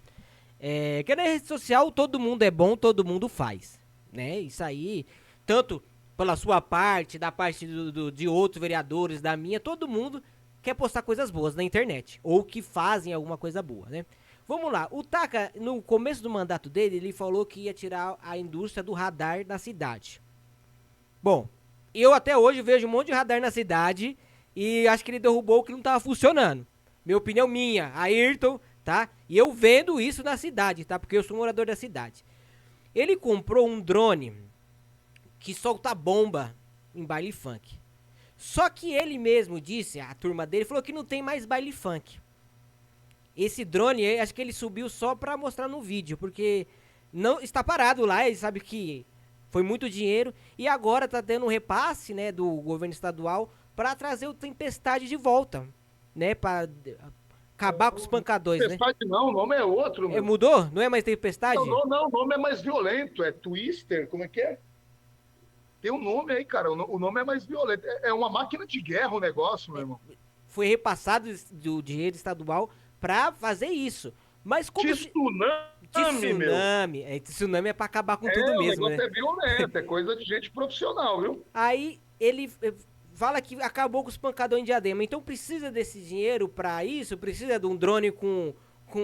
Que na rede social todo mundo é bom, todo mundo faz, né? Isso aí, tanto pela sua parte, da parte de outros vereadores, da minha, todo mundo quer postar coisas boas na internet, ou que fazem alguma coisa boa, né? Vamos lá, o Taca, no começo do mandato dele, ele falou que ia tirar a indústria do radar da cidade. Bom, eu até hoje vejo um monte de radar na cidade e acho que ele derrubou o que não estava funcionando. Minha opinião minha, Ayrton, tá? E eu vendo isso na cidade, tá? Porque eu sou morador da cidade. Ele comprou um drone que solta bomba em baile funk. Só que ele mesmo disse, a turma dele, falou que não tem mais baile funk. Esse drone, acho que ele subiu só pra mostrar no vídeo, porque não está parado lá, ele sabe que foi muito dinheiro e agora tá tendo um repasse, né, do governo estadual para trazer o Tempestade de volta, né, para acabar com os pancadores, né?
Tempestade não, o nome é outro, meu.
Mudou? Não é mais Tempestade?
Não, o nome é mais violento, é Twister, como é que é? Tem um nome aí, cara, o nome é mais violento. É uma máquina de guerra o negócio, meu irmão.
Foi repassado do dinheiro estadual pra fazer isso. Mas como
tsunami,
meu. Tsunami é pra acabar com tudo mesmo, né?
O negócio é violento, é coisa de gente profissional, viu?
Aí ele fala que acabou com os pancadões de Diadema. Então precisa desse dinheiro pra isso? Precisa de um drone com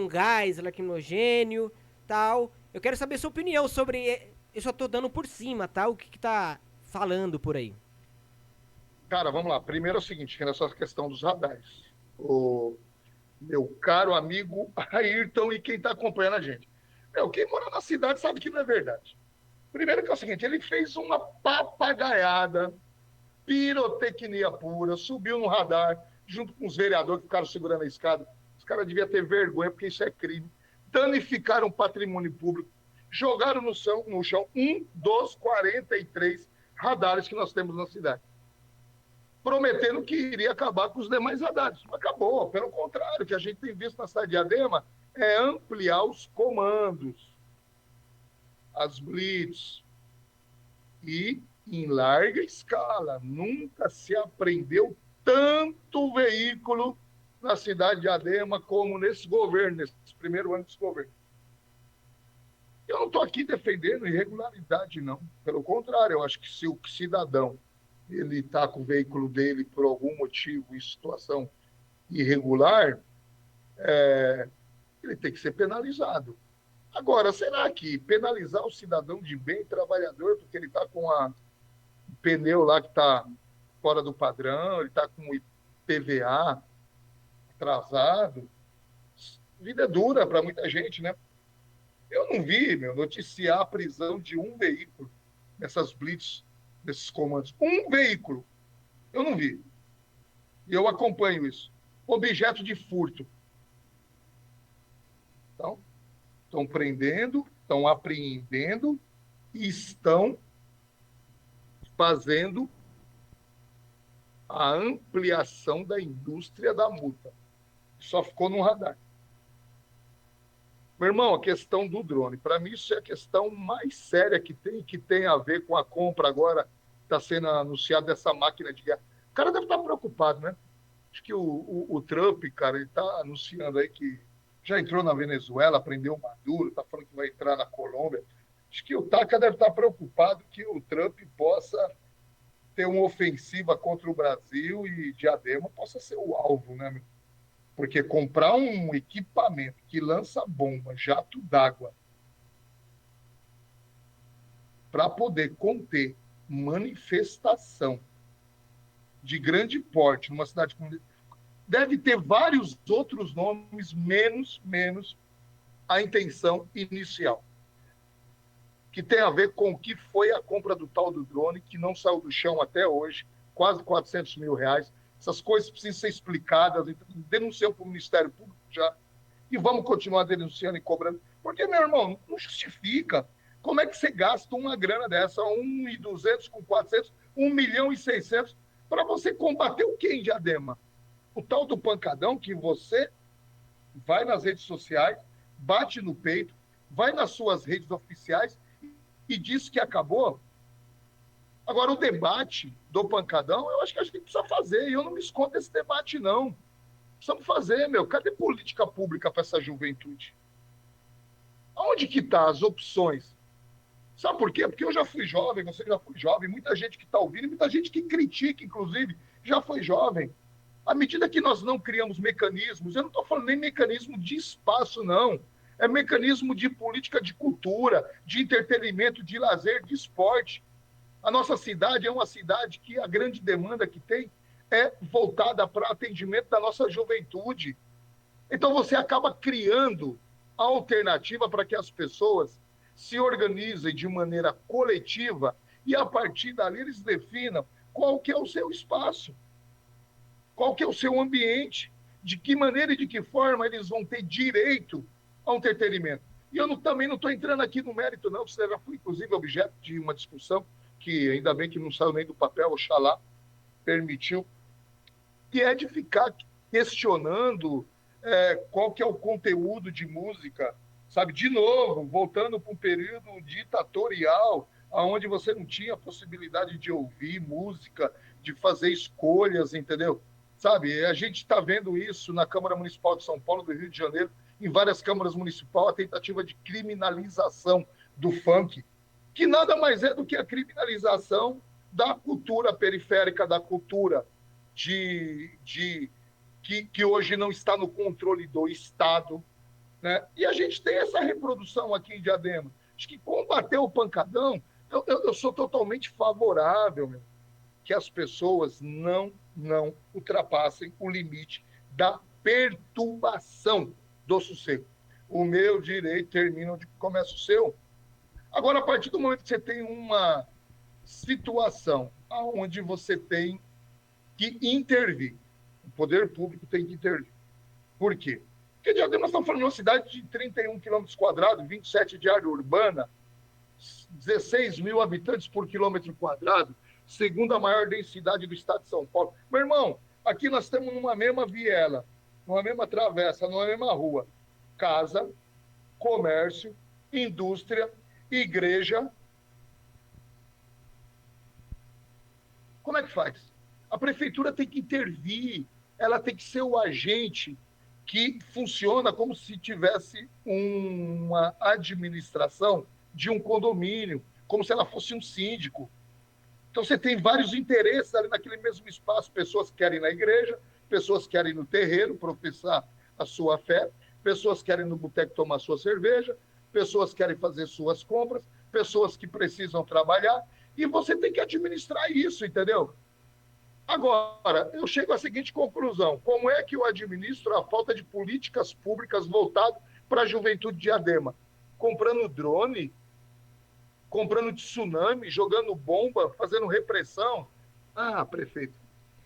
gás lacrimogênio, tal. Eu quero saber sua opinião sobre... Eu só tô dando por cima, tá? O que tá falando por aí.
Cara, vamos lá. Primeiro é o seguinte, nessa questão dos radares. O meu caro amigo Ayrton e quem está acompanhando a gente. Quem mora na cidade sabe que não é verdade. Primeiro que é o seguinte, ele fez uma papagaiada, pirotecnia pura, subiu no radar, junto com os vereadores que ficaram segurando a escada. Os caras deviam ter vergonha, porque isso é crime. Danificaram o patrimônio público, jogaram no chão um dos 43 radares que nós temos na cidade, prometendo que iria acabar com os demais radares. Não acabou, pelo contrário, o que a gente tem visto na cidade de Diadema é ampliar os comandos, as blitz, e em larga escala. Nunca se apreendeu tanto veículo na cidade de Diadema como nesse governo, nesse primeiro ano desse governo. Eu não estou aqui defendendo irregularidade, não. Pelo contrário, eu acho que se o cidadão ele está com o veículo dele por algum motivo em situação irregular, ele tem que ser penalizado. Agora, será que penalizar o cidadão de bem trabalhador porque ele está com o pneu lá que está fora do padrão, ele está com o IPVA atrasado, vida é dura para muita gente, né? Eu não vi, noticiar a prisão de um veículo nessas blitz, nesses comandos. Um veículo. Eu não vi. E eu acompanho isso. Objeto de furto. Então, estão prendendo, estão apreendendo e estão fazendo a ampliação da indústria da multa. Só ficou no radar. Meu irmão, a questão do drone, para mim isso é a questão mais séria que tem a ver com a compra agora, está sendo anunciada dessa máquina de guerra. O cara deve estar preocupado, né? Acho que o Trump, cara, ele está anunciando aí que já entrou na Venezuela, prendeu o Maduro, está falando que vai entrar na Colômbia. Acho que o Taca deve estar preocupado que o Trump possa ter uma ofensiva contra o Brasil e Diadema possa ser o alvo, né, meu? Porque comprar um equipamento que lança bomba, jato d'água, para poder conter manifestação de grande porte numa cidade como deve ter vários outros nomes, menos a intenção inicial, que tem a ver com o que foi a compra do tal do drone, que não saiu do chão até hoje, quase 400 mil reais. Essas coisas precisam ser explicadas, denunciamos para o Ministério Público já, e vamos continuar denunciando e cobrando, porque, meu irmão, não justifica. Como é que você gasta uma grana dessa, 1.200 com 400, 1.600.000, para você combater o quê em Diadema? O tal do pancadão que você vai nas redes sociais, bate no peito, vai nas suas redes oficiais e diz que acabou. Agora, o debate do pancadão, eu acho que a gente precisa fazer, e eu não me escondo desse debate, não. Precisamos fazer, meu. Cadê política pública para essa juventude? Onde que estão as opções? Sabe por quê? Porque eu já fui jovem, você já foi jovem, muita gente que está ouvindo, muita gente que critica, inclusive, já foi jovem. À medida que nós não criamos mecanismos, eu não estou falando nem mecanismo de espaço, não. É mecanismo de política de cultura, de entretenimento, de lazer, de esporte. A nossa cidade é uma cidade que a grande demanda que tem é voltada para atendimento da nossa juventude. Então você acaba criando a alternativa para que as pessoas se organizem de maneira coletiva e a partir dali eles definam qual que é o seu espaço, qual que é o seu ambiente, de que maneira e de que forma eles vão ter direito ao entretenimento. E eu também não estou entrando aqui no mérito, não, que já foi, inclusive, objeto de uma discussão, que ainda bem que não saiu nem do papel, oxalá permitiu, que é de ficar questionando qual que é o conteúdo de música, sabe? De novo, voltando para um período ditatorial, onde você não tinha a possibilidade de ouvir música, de fazer escolhas, entendeu? Sabe, a gente está vendo isso na Câmara Municipal de São Paulo, do Rio de Janeiro, em várias câmaras municipais, a tentativa de criminalização do funk, que nada mais é do que a criminalização da cultura periférica, da cultura que hoje não está no controle do Estado, né? E a gente tem essa reprodução aqui em Diadema. Acho que combater o pancadão, eu sou totalmente favorável, meu, que as pessoas não ultrapassem o limite da perturbação do sossego. O meu direito termina onde começa o seu. Agora, a partir do momento que você tem uma situação onde você tem que intervir, o poder público tem que intervir. Por quê? Porque Diadema, nós estamos falando de uma cidade de 31 quilômetros quadrados, 27 de área urbana, 16 mil habitantes por quilômetro quadrado, segunda maior densidade do estado de São Paulo. Meu irmão, aqui nós estamos numa mesma viela, numa mesma travessa, numa mesma rua. Casa, comércio, indústria, igreja. Como é que faz? A prefeitura tem que intervir, ela tem que ser o agente que funciona como se tivesse uma administração de um condomínio, como se ela fosse um síndico. Então você tem vários interesses ali naquele mesmo espaço. Pessoas querem ir na igreja, pessoas querem ir no terreiro professar a sua fé, pessoas querem ir no boteco tomar sua cerveja, pessoas querem fazer suas compras, pessoas que precisam trabalhar, e você tem que administrar isso, entendeu? Agora, eu chego à seguinte conclusão: como é que eu administro a falta de políticas públicas voltadas para a juventude de Diadema? Comprando drone, comprando tsunami, jogando bomba, fazendo repressão. Ah, prefeito,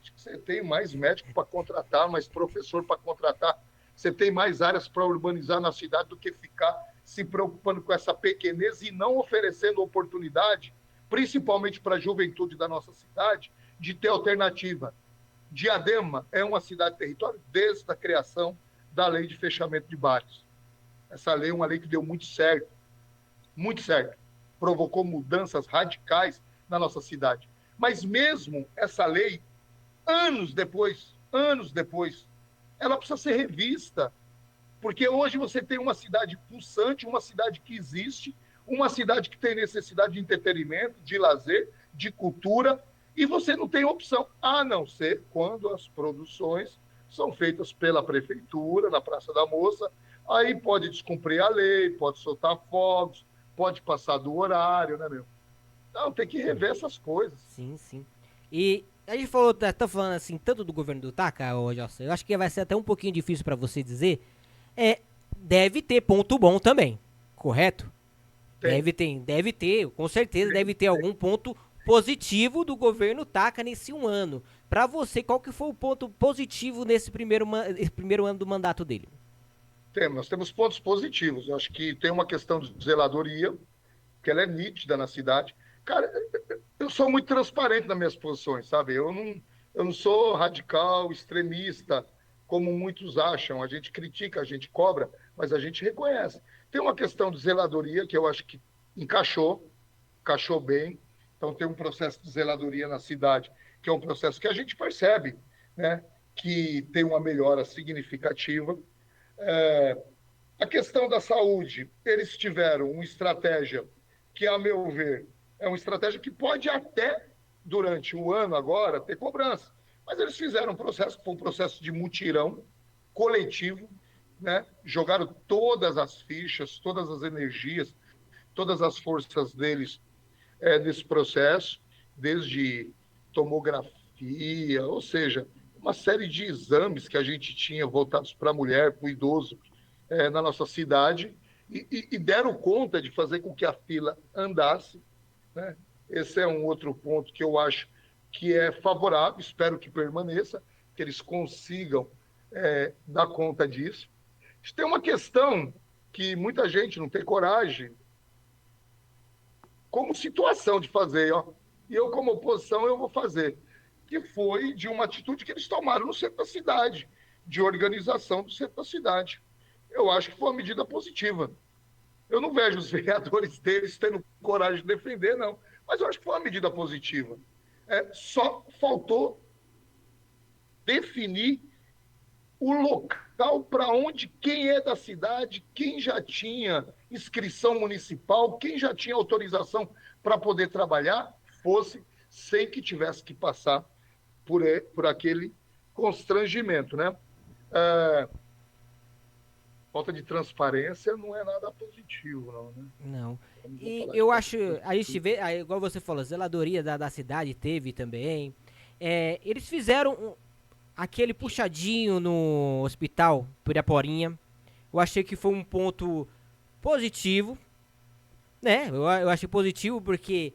acho que você tem mais médico para contratar, mais professor para contratar, você tem mais áreas para urbanizar na cidade do que ficar se preocupando com essa pequenez e não oferecendo oportunidade, principalmente para a juventude da nossa cidade, de ter alternativa. Diadema é uma cidade-território desde a criação da lei de fechamento de bares. Essa lei é uma lei que deu muito certo, provocou mudanças radicais na nossa cidade. Mas mesmo essa lei, anos depois, ela precisa ser revista, porque hoje você tem uma cidade pulsante, uma cidade que existe, uma cidade que tem necessidade de entretenimento, de lazer, de cultura, e você não tem opção, a não ser quando as produções são feitas pela prefeitura, na Praça da Moça, aí pode descumprir a lei, pode soltar fogos, pode passar do horário, né, meu? Então, tem que rever essas coisas.
Sim, sim. E a gente falou, tá falando assim, tanto do governo do Taca, ô Gelson, eu acho que vai ser até um pouquinho difícil pra você dizer. Deve ter ponto bom também, correto?
Tem.
Deve ter, com certeza deve ter algum ponto positivo do governo Taca nesse um ano. Pra você, qual que foi o ponto positivo nesse esse primeiro ano do mandato dele?
Nós temos pontos positivos. Eu acho que tem uma questão de zeladoria, que ela é nítida na cidade. Cara, eu sou muito transparente nas minhas posições, sabe? Eu não sou radical, extremista, como muitos acham. A gente critica, a gente cobra, mas a gente reconhece. Tem uma questão de zeladoria que eu acho que encaixou bem. Então, tem um processo de zeladoria na cidade, que é um processo que a gente percebe, né, que tem uma melhora significativa. A questão da saúde, eles tiveram uma estratégia que, a meu ver, é uma estratégia que pode até, durante o ano agora, ter cobrança. Mas eles fizeram um processo de mutirão coletivo, né? Jogaram todas as fichas, todas as energias, todas as forças deles nesse processo, desde tomografia, ou seja, uma série de exames que a gente tinha voltados para a mulher, para o idoso, na nossa cidade, e deram conta de fazer com que a fila andasse, né? Esse é um outro ponto que eu acho que é favorável, espero que permaneça, que eles consigam dar conta disso. Tem uma questão que muita gente não tem coragem, como situação de fazer, ó, e eu, como oposição, eu vou fazer, que foi de uma atitude que eles tomaram no centro da cidade, de organização do centro da cidade. Eu acho que foi uma medida positiva. Eu não vejo os vereadores deles tendo coragem de defender, não. Mas eu acho que foi uma medida positiva. Só faltou definir o local para onde quem é da cidade, quem já tinha inscrição municipal, quem já tinha autorização para poder trabalhar, fosse sem que tivesse que passar por aquele constrangimento, né? Falta de transparência não é nada positivo, não, né?
Não. E eu acho, a gente vê, igual você falou, zeladoria da cidade teve também. Eles fizeram aquele puxadinho no hospital Piraporinha. Eu achei que foi um ponto positivo, né? Eu achei positivo porque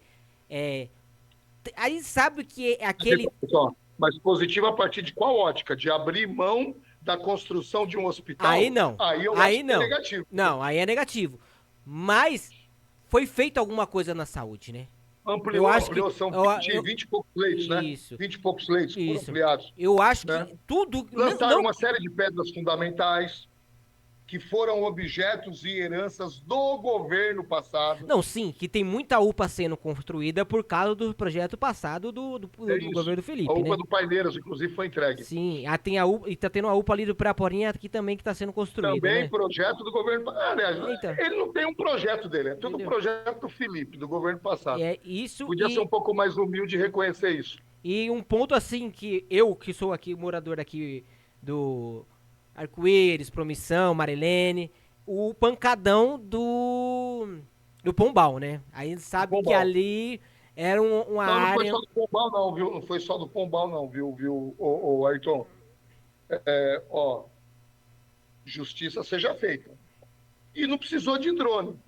a gente sabe que é aquele.
Mas positivo a partir de qual ótica? De abrir mão da construção de um hospital?
Aí não.
Aí eu
aí
acho
não.
que é negativo.
Não, aí é negativo. Mas foi feito alguma coisa na saúde, né?
Ampliou, são 20 e poucos leitos,
isso,
né? 20 e poucos leitos foram ampliados.
Eu acho
né?
que tudo.
Lançaram uma série de pedras fundamentais que foram objetos e heranças do governo passado.
Não, sim, que tem muita UPA sendo construída por causa do projeto passado do governo Felipe,
a UPA
né?
do Paineiras, inclusive, foi entregue.
Sim, tem a UPA, e tá tendo a UPA ali do Piraporinha aqui também que tá sendo construída,
também
né?
projeto do governo. Aliás, ele não tem um projeto dele, é tudo
Entendeu?
projeto do Felipe, do governo passado.
Isso.
Podia ser um pouco mais humilde e reconhecer isso.
E um ponto assim que eu, que sou aqui, morador aqui do Arco-Íris, Promissão, Marilene, o pancadão do Pombal, né? A gente sabe que ali era uma área...
Não foi só do Pombal, não, viu? Não foi só do Pombal, não, viu, o Ayrton? Justiça seja feita. E não precisou de drone.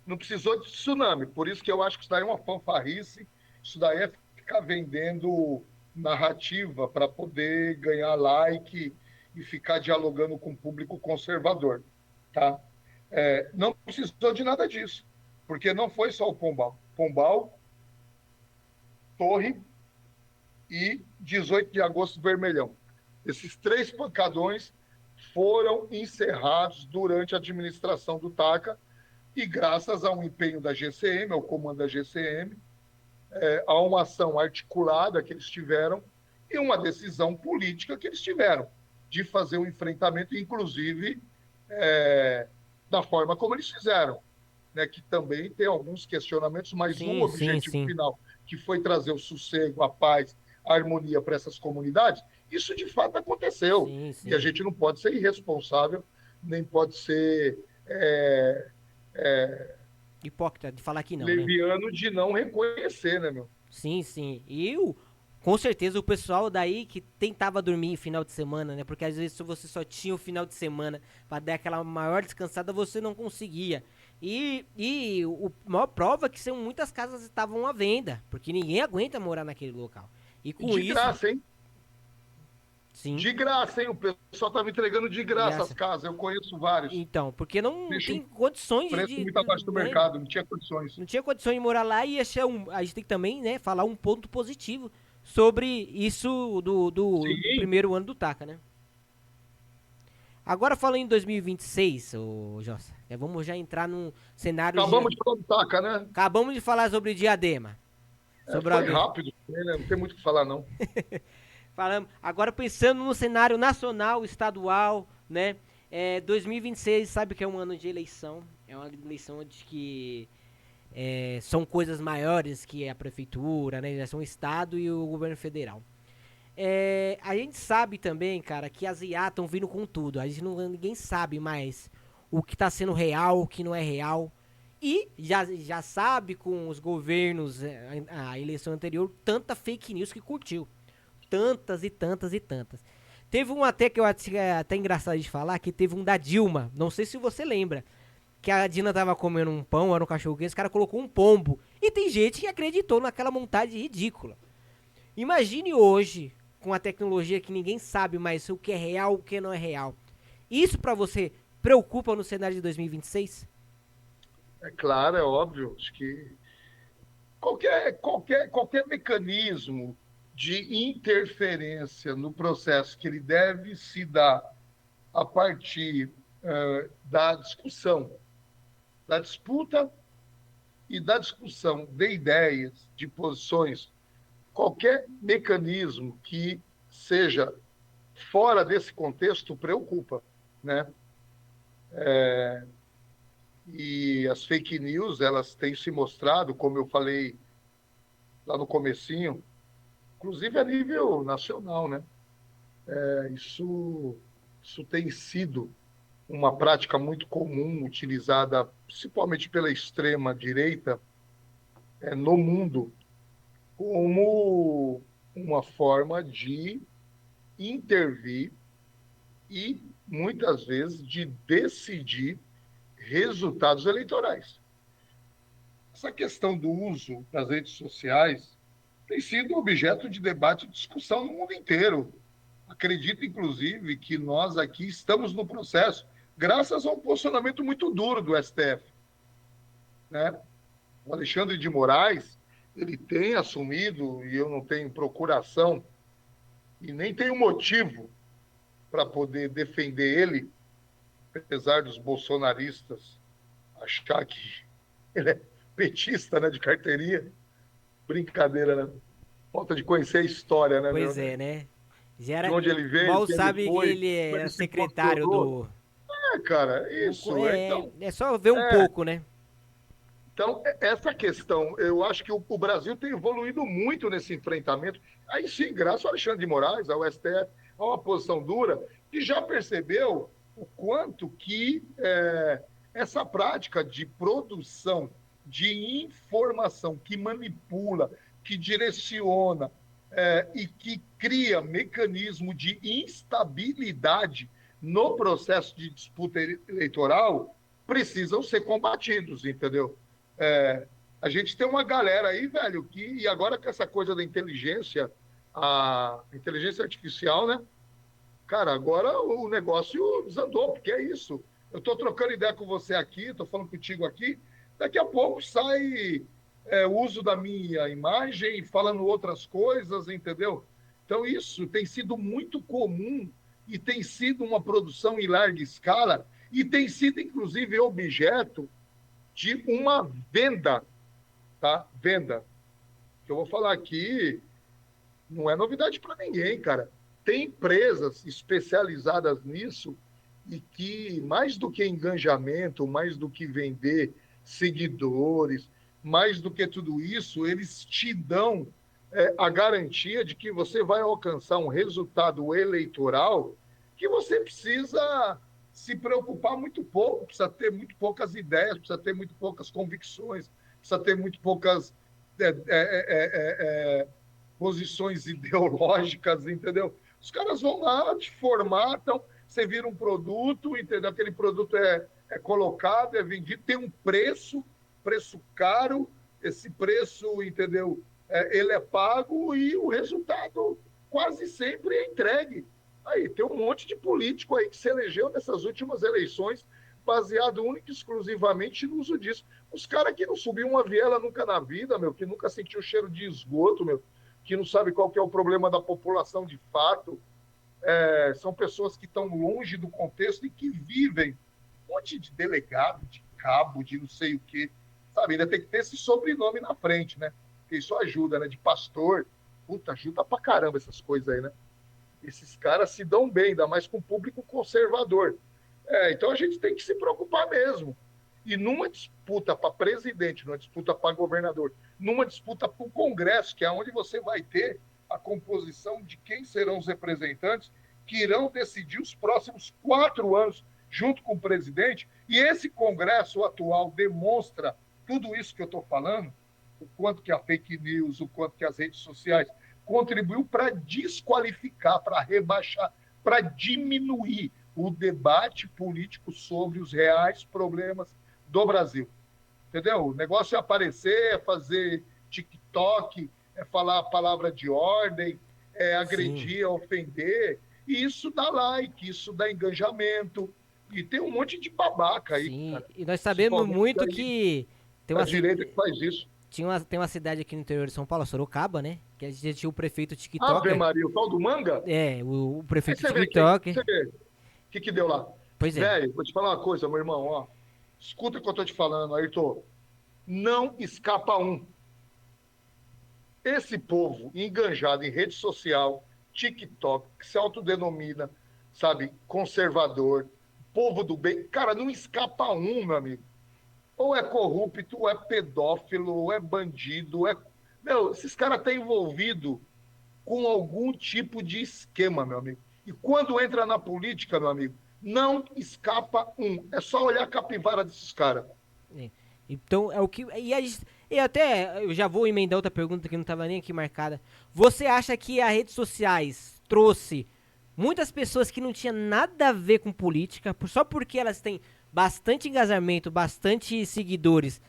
Não precisou de tsunami. Por isso que eu acho que isso daí é uma fanfarrice. Isso daí é ficar vendendo narrativa para poder ganhar like e ficar dialogando com o público conservador. Tá? Não precisou de nada disso. Porque não foi só o Pombal. Pombal, Torre, e 18 de agosto, Vermelhão. Esses 3 pancadões foram encerrados durante a administração do TACA e graças a um empenho da GCM, ao comando da GCM, a uma ação articulada que eles tiveram e uma decisão política que eles tiveram de fazer o enfrentamento, inclusive da forma como eles fizeram, né, que também tem alguns questionamentos, mas o
Sim, sim,
objetivo
sim.
final, que foi trazer o sossego, a paz, a harmonia para essas comunidades, isso de fato aconteceu.
Sim,
E a
sim.
gente não pode ser irresponsável, nem pode ser
Hipócrita de falar que não, né?
leviano de não reconhecer, né, meu?
Sim, sim. Com certeza o pessoal daí que tentava dormir final de semana, né? Porque às vezes se você só tinha o final de semana pra dar aquela maior descansada, você não conseguia. E o maior prova é que são muitas casas estavam à venda, porque ninguém aguenta morar naquele local. E
E
com
de
isso,
graça, hein?
sim,
De graça, hein? O pessoal tá me entregando de
de
graça as
graça.
casas. Eu conheço vários.
Então, porque não
Deixa um
tem condições
preço muito abaixo do
né?
mercado, não tinha condições.
Não tinha condições de morar lá e achar a gente tem que também, né, falar um ponto positivo sobre isso do
Sim,
primeiro ano do TACA, né? Agora falando em 2026, ô Jossa, vamos já entrar num cenário de...
acabamos de falar do TACA, né?
Acabamos de falar sobre Diadema, sobre o
Foi
AB.
rápido, né? Não tem muito o que falar, não.
Falamos, agora pensando no cenário nacional, estadual, né? 2026, sabe que é um ano de eleição, é uma eleição de que são coisas maiores que a prefeitura, né? São o estado e o governo federal. A gente sabe também, cara, que as IA estão vindo com tudo. Ninguém sabe mais o que está sendo real, o que não é real. E já sabe com os governos, a eleição anterior, tanta fake news que curtiu. Tantas e tantas e tantas. Teve um até que eu acho que é até engraçado de falar, que teve um da Dilma. Não sei se você lembra. Que a Dina tava comendo um pão, era um cachorro quente, esse cara colocou um pombo. E tem gente que acreditou naquela montagem ridícula. Imagine hoje, com a tecnologia que ninguém sabe mais o que é real, o que não é real. Isso pra você preocupa no cenário de 2026?
É claro, é óbvio. Acho que qualquer mecanismo de interferência no processo que ele deve se dar a partir da discussão, da disputa e da discussão de ideias, de posições, qualquer mecanismo que seja fora desse contexto preocupa, né? E as fake news, elas têm se mostrado, como eu falei lá no comecinho, inclusive a nível nacional, né? Isso tem sido uma prática muito comum, utilizada principalmente pela extrema direita no mundo, como uma forma de intervir e, muitas vezes, de decidir resultados eleitorais. Essa questão do uso das redes sociais tem sido objeto de debate e discussão no mundo inteiro. Acredito, inclusive, que nós aqui estamos no processo, graças a um posicionamento muito duro do STF. Né? O Alexandre de Moraes, ele tem assumido, e eu não tenho procuração, e nem tenho motivo para poder defender ele, apesar dos bolsonaristas achar que ele é petista, né, de carteirinha. Brincadeira, né? Falta de conhecer a história, né,
Pois
meu?
é, né? Já
De
era,
onde ele veio,
mal
quem ele
sabe que
foi,
ele
como
era
ele se
secretário
posicionou.
do...
Cara, isso. Então,
É só ver um
é,
pouco, né?
então, essa questão, eu acho que o Brasil tem evoluído muito nesse enfrentamento. Aí sim, graças ao Alexandre de Moraes, ao STF, a uma posição dura, que já percebeu o quanto que essa prática de produção de informação que manipula, que direciona e que cria mecanismo de instabilidade no processo de disputa eleitoral precisam ser combatidos, entendeu? É, a gente tem uma galera aí, velho, e agora com essa coisa da inteligência, a inteligência artificial, né? Cara, agora o negócio desandou, porque é isso. Eu estou trocando ideia com você aqui, estou falando contigo aqui, daqui a pouco sai uso da minha imagem, falando outras coisas, entendeu? Então, isso tem sido muito comum e tem sido uma produção em larga escala e tem sido, inclusive, objeto de uma venda, tá? Venda. Que eu vou falar aqui, não é novidade para ninguém, cara. Tem empresas especializadas nisso e que, mais do que engajamento, mais do que vender seguidores, mais do que tudo isso, eles te dão a garantia de que você vai alcançar um resultado eleitoral que você precisa se preocupar muito pouco, precisa ter muito poucas ideias, precisa ter muito poucas convicções, precisa ter muito poucas é, é, é, posições ideológicas, entendeu? Os caras vão lá, te formatam, você vira um produto, entendeu? Aquele produto é colocado, é vendido, tem um preço caro, esse preço, entendeu? Ele é pago e o resultado quase sempre é entregue. Aí tem um monte de político aí que se elegeu nessas últimas eleições baseado único e exclusivamente no uso disso. Os caras que não subiu uma viela nunca na vida, meu, que nunca sentiu o cheiro de esgoto, meu, que não sabe qual que é o problema da população de fato, são pessoas que estão longe do contexto e que vivem um monte de delegado, de cabo, de não sei o quê, sabe? Ainda tem que ter esse sobrenome na frente, né? Porque isso ajuda, né? De pastor, puta, ajuda pra caramba essas coisas aí, né? Esses caras se dão bem, ainda mais com o público conservador. Então a gente tem que se preocupar mesmo. E numa disputa para presidente, numa disputa para governador, numa disputa para o Congresso, que é onde você vai ter a composição de quem serão os representantes que irão decidir os próximos 4 anos junto com o presidente, e esse Congresso atual demonstra tudo isso que eu estou falando, o quanto que a fake news, o quanto que as redes sociais contribuiu para desqualificar, para rebaixar, para diminuir o debate político sobre os reais problemas do Brasil. Entendeu? O negócio é aparecer, é fazer TikTok, é falar a palavra de ordem, é agredir, é ofender. E isso dá like, isso dá engajamento. E tem um monte de babaca aí,
Sim,
cara.
e nós sabemos
Principalmente
muito
aí,
que tem
da
uma,
direita que faz isso.
tem uma cidade aqui no interior de São Paulo, Sorocaba, né? Que a gente tinha o prefeito
Ave
TikToker.
Maria, o tal do manga?
O
Aí
prefeito
você vê
TikToker.
que deu lá.
Pois é.
Velho, vou te falar uma coisa, meu irmão, ó. Escuta o que eu tô te falando, Ayrton. Não escapa um. Esse povo enganjado em rede social, TikTok, que se autodenomina, sabe, conservador, povo do bem, cara, não escapa um, meu amigo. Ou é corrupto, ou é pedófilo, ou é bandido, Meu, esses caras estão envolvidos com algum tipo de esquema, meu amigo. E quando entra na política, meu amigo, não escapa um. É só olhar a capivara desses caras.
É. Então é o que. E até eu já vou emendar outra pergunta que não estava nem aqui marcada. Você acha que as redes sociais trouxe muitas pessoas que não tinham nada a ver com política, só porque elas têm bastante engajamento, bastante seguidores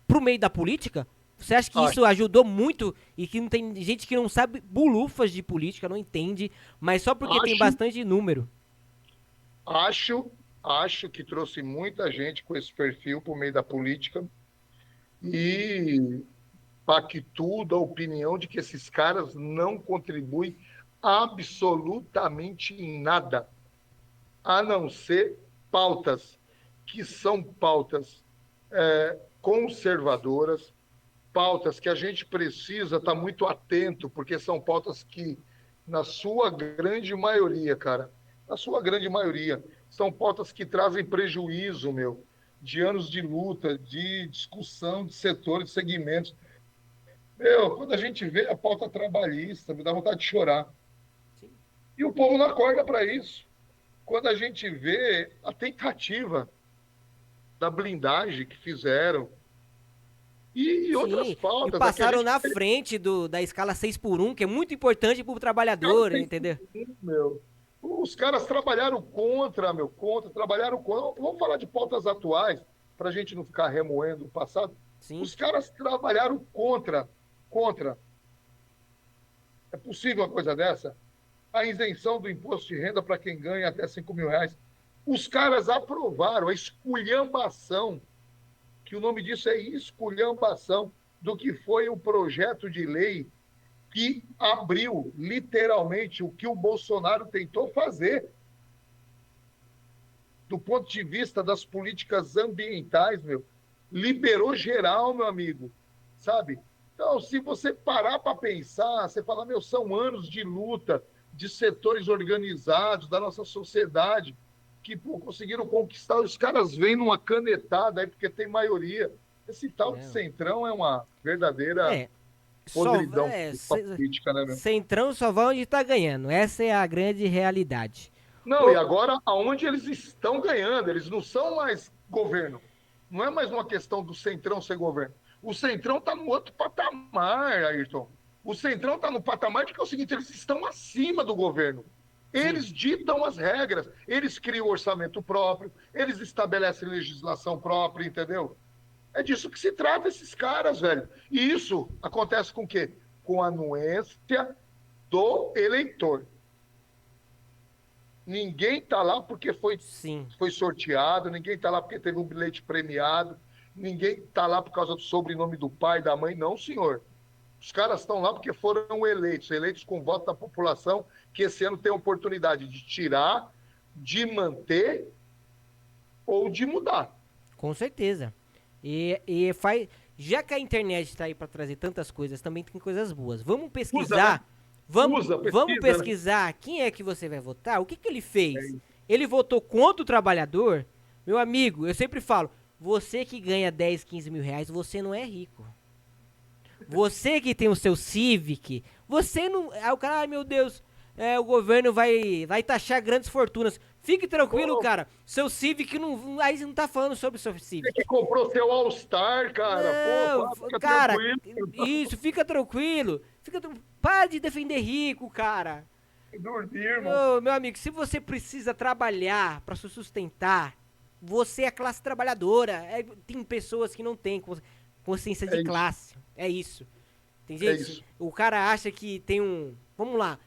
pro meio da política? Você acha que isso
Acho,
ajudou muito e que não tem gente que não sabe bulufas de política, não entende, mas só porque tem
acho,
bastante número?
acho que trouxe muita gente com esse perfil por meio da política e pactuo da opinião de que esses caras não contribuem absolutamente em nada, a não ser pautas que são pautas conservadoras, pautas que a gente precisa estar muito atento, porque são pautas que, na sua grande maioria, cara, na sua grande maioria, são pautas que trazem prejuízo, meu, de anos de luta, de discussão de setores, de segmentos. Meu, quando a gente vê a pauta trabalhista, me dá vontade de chorar.
Sim.
E o povo não acorda para isso. Quando a gente vê a tentativa da blindagem que fizeram e outras
Sim, e
pautas, aqui a
passaram
gente
na frente da escala 6x1, que é muito importante pro trabalhador, entendeu?
meu, os caras trabalharam contra, meu, contra, trabalharam contra. Vamos falar de pautas atuais, para a gente não ficar remoendo o passado.
Sim,
Os caras trabalharam contra. É possível uma coisa dessa? A isenção do imposto de renda para quem ganha até R$ 5.000. Os caras aprovaram a esculhambação, que o nome disso é esculhambação, do que foi o projeto de lei que abriu, literalmente, o que o Bolsonaro tentou fazer do ponto de vista das políticas ambientais, meu, liberou geral, meu amigo, sabe? Então, se você parar para pensar, você fala, meu, são anos de luta de setores organizados da nossa sociedade que pô, conseguiram conquistar. Os caras vêm numa canetada aí porque tem maioria. Esse tal de
Não.
centrão é uma verdadeira
É, só
podridão para política, né, meu?
Centrão só vai onde tá ganhando. Essa é a grande realidade.
Não, e
Ô,
agora aonde eles estão ganhando, eles não são mais governo. Não é mais uma questão do Centrão ser governo. O Centrão está no outro patamar, Ayrton. O Centrão está no patamar de que é o seguinte, eles estão acima do governo.
sim,
Eles ditam as regras, eles criam orçamento próprio, eles estabelecem legislação própria, entendeu? É disso que se trata esses caras, velho. E isso acontece com o quê? Com a anuência do eleitor. Ninguém está lá porque
sim.
foi sorteado, ninguém está lá porque teve um bilhete premiado, ninguém está lá por causa do sobrenome do pai, da mãe, não, senhor. Os caras estão lá porque foram eleitos, eleitos com voto da população, que esse ano tem a oportunidade de tirar, de manter ou de mudar.
Com certeza. E faz. Já que a internet tá aí pra trazer tantas coisas, também tem coisas boas. Vamos
Usa, né?
pesquisar. Vamos,
Usa,
vamos
pesquisa, né?
pesquisar quem é que você vai votar. O que, que ele fez?
É
Ele votou contra o trabalhador? Meu amigo, eu sempre falo: você que ganha 10, 15 mil reais, você não é rico. Você que tem o seu Civic, você não. Aí o cara, ai meu Deus, o governo vai taxar grandes fortunas. Fique tranquilo,
Pô,
cara. Seu Civic não. Aí você não tá falando sobre o seu
você que
Civic.
comprou seu All-Star, cara. Pô,
Não,
fica
cara,
tranquilo.
isso, fica tranquilo. Para de defender rico, cara.
Dormir, irmão.
Meu amigo, se você precisa trabalhar pra se sustentar, você é classe trabalhadora. Tem pessoas que não têm consciência de
É isso,
classe. É isso. Tem
é
gente,
isso.
o cara acha que tem um, vamos lá,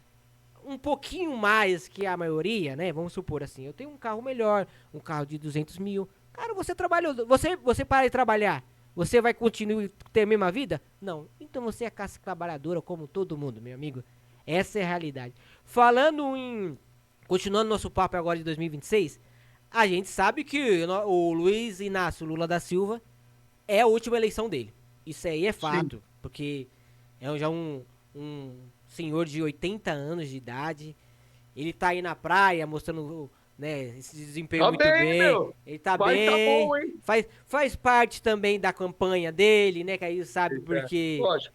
um pouquinho mais que a maioria, né? Vamos supor assim, eu tenho um carro melhor, um carro de 200 mil. Cara, você trabalhou, você para de trabalhar, você vai continuar ter a mesma vida? Não. Então você é classe trabalhadora como todo mundo, meu amigo. Essa é a realidade. Falando em, continuando nosso papo agora de 2026, a gente sabe que o Luiz Inácio Lula da Silva é a última eleição dele. Isso aí é
Sim.
fato, porque é já um senhor de 80 anos de idade. Ele tá aí na praia mostrando, né, esse desempenho
Tá
muito
bem,
bem.
meu.
Ele tá
Vai tá
bem.
bom, hein?
Faz parte também da campanha dele, né? Que aí sabe
É,
porque.
lógico.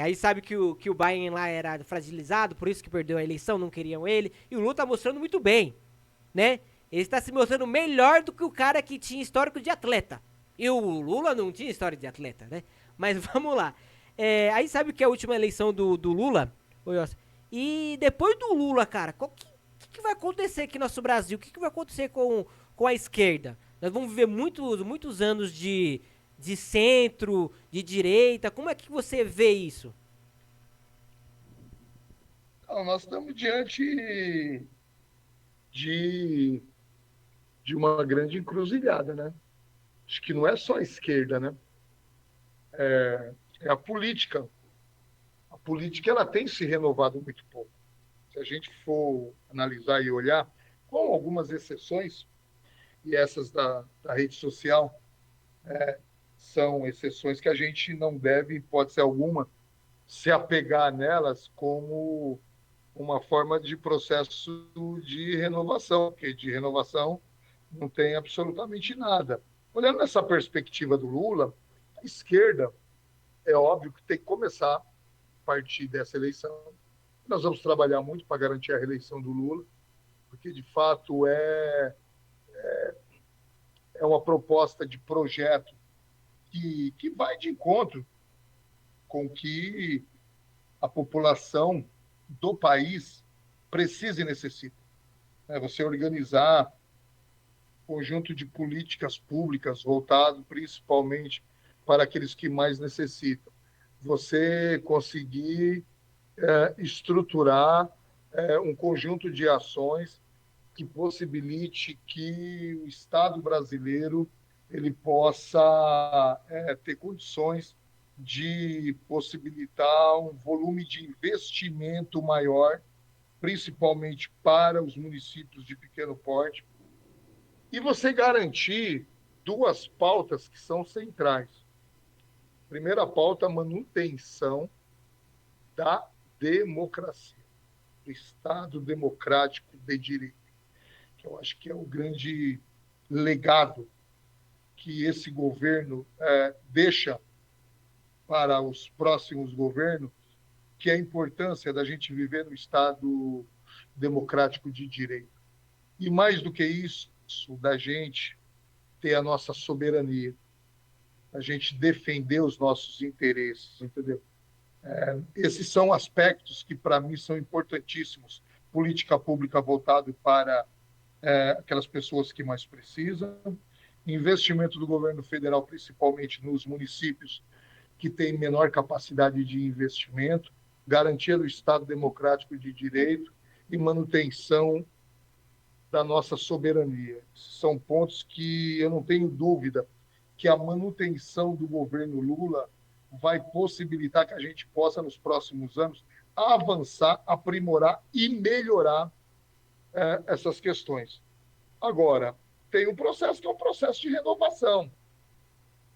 Aí sabe que o Biden lá era fragilizado, por isso que perdeu a eleição, não queriam ele. E o Lula tá mostrando muito bem, né? Ele está se mostrando melhor do que o cara que tinha histórico de atleta. E o Lula não tinha história de atleta, né? Mas vamos lá. Aí sabe que é a última eleição do Lula? Ô, Yossi? E depois do Lula, cara, que vai acontecer aqui no nosso Brasil? O que vai acontecer com a esquerda? Nós vamos viver muitos anos de centro, de direita. Como é que você vê isso?
Não, nós estamos diante de, de uma grande encruzilhada, né? Acho que não é só a esquerda, né? É a política. A política ela tem se renovado muito pouco. Se a gente for analisar e olhar, com algumas exceções, e essas da rede social são exceções que a gente não deve, pode ser alguma, se apegar nelas como uma forma de processo de renovação, porque de renovação não tem absolutamente nada. Olhando essa perspectiva do Lula, a esquerda é óbvio que tem que começar a partir dessa eleição. Nós vamos trabalhar muito para garantir a reeleição do Lula, porque de fato é uma proposta de projeto que vai de encontro com que a população do país precisa e necessita. Você organizar um conjunto de políticas públicas voltado principalmente para aqueles que mais necessitam. Você conseguir estruturar um conjunto de ações que possibilite que o Estado brasileiro ele possa ter condições de possibilitar um volume de investimento maior, principalmente para os municípios de pequeno porte, e você garantir duas pautas que são centrais. Primeira pauta, manutenção da democracia, do Estado democrático de direito, que eu acho que é o grande legado que esse governo deixa para os próximos governos, que é a importância da gente viver no Estado democrático de direito. E mais do que isso, da gente ter a nossa soberania, a gente defender os nossos interesses, entendeu? Esses são aspectos que, para mim, são importantíssimos. Política pública voltada para aquelas pessoas que mais precisam, investimento do governo federal, principalmente nos municípios que têm menor capacidade de investimento, garantia do Estado democrático de direito e manutenção da nossa soberania. São pontos que eu não tenho dúvida que a manutenção do governo Lula vai possibilitar que a gente possa, nos próximos anos, avançar, aprimorar e melhorar essas questões. Agora, tem um processo que é um processo de renovação,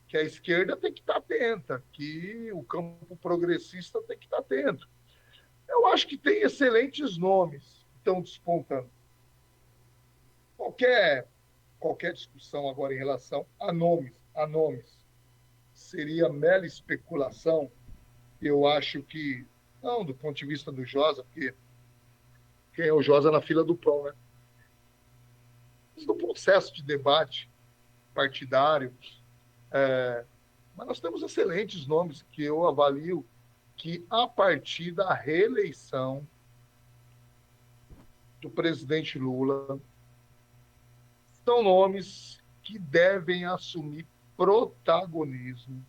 que a esquerda tem que estar atenta, que o campo progressista tem que estar atento. Eu acho que tem excelentes nomes que estão despontando. Qualquer discussão agora em relação a nomes seria mera especulação. Eu acho que, não, do ponto de vista do Josa, porque quem é o Josa na fila do pão, né? Mas do processo de debate partidário, mas nós temos excelentes nomes que eu avalio que, a partir da reeleição do presidente Lula, são nomes que devem assumir protagonismo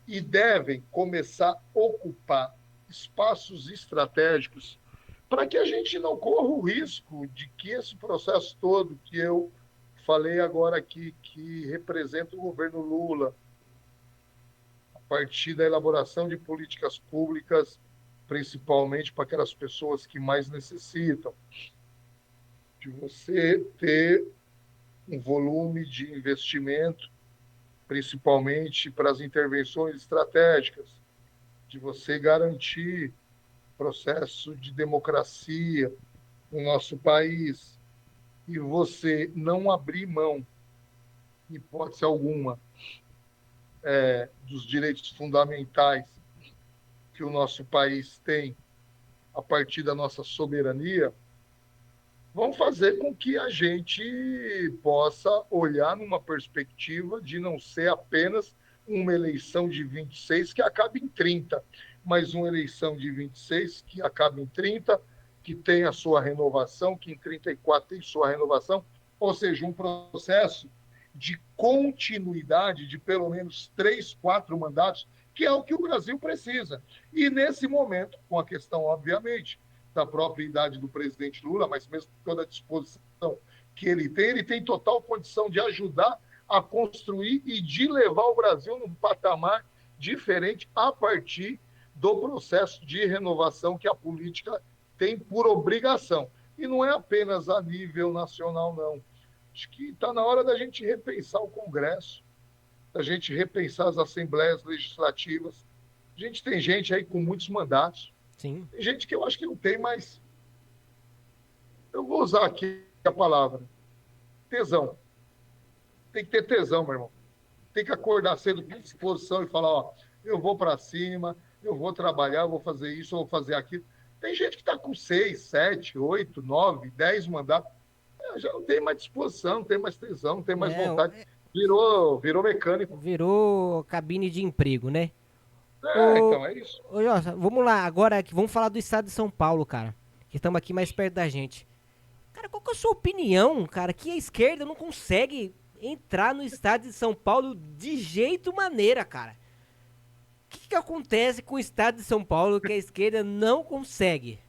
e devem começar a ocupar espaços estratégicos para que a gente não corra o risco de que esse processo todo que eu falei agora aqui, que representa o governo Lula, a partir da elaboração de políticas públicas, principalmente para aquelas pessoas que mais necessitam, de você ter um volume de investimento, principalmente para as intervenções estratégicas, de você garantir processo de democracia no nosso país e você não abrir mão, em hipótese alguma, dos direitos fundamentais que o nosso país tem a partir da nossa soberania, vão fazer com que a gente possa olhar numa perspectiva de não ser apenas uma eleição de 26 que acabe em 30, mas uma eleição de 26 que acabe em 30, que tem a sua renovação, que em 34 tem sua renovação, ou seja, um processo de continuidade de pelo menos 3, 4 mandatos, que é o que o Brasil precisa. E nesse momento, com a questão, obviamente, da própria idade do presidente Lula, mas mesmo com toda a disposição que ele tem total condição de ajudar a construir e de levar o Brasil num patamar diferente a partir do processo de renovação que a política tem por obrigação. E não é apenas a nível nacional, não. Acho que está na hora da gente repensar o Congresso, da gente repensar as assembleias legislativas. A gente tem gente aí com muitos mandatos.
Sim.
Tem gente que eu acho que não tem, mas eu vou usar aqui a palavra tesão. Tem que ter tesão, meu irmão. Tem que acordar cedo com disposição e falar, ó, eu vou para cima, eu vou trabalhar, eu vou fazer isso, eu vou fazer aquilo. Tem gente que está com 6, 7, 8, 9, 10 mandatos. Já não tem mais disposição, não tem mais tesão, não tem mais vontade. Virou mecânico.
Virou cabine de emprego, né?
Então é isso.
Ô, Jossa, vamos lá, agora vamos falar do estado de São Paulo, cara. Que estamos aqui mais perto da gente. Cara, qual que é a sua opinião, cara, que a esquerda não consegue entrar no estado de São Paulo de jeito maneira, cara? O que acontece com o estado de São Paulo que a esquerda não consegue?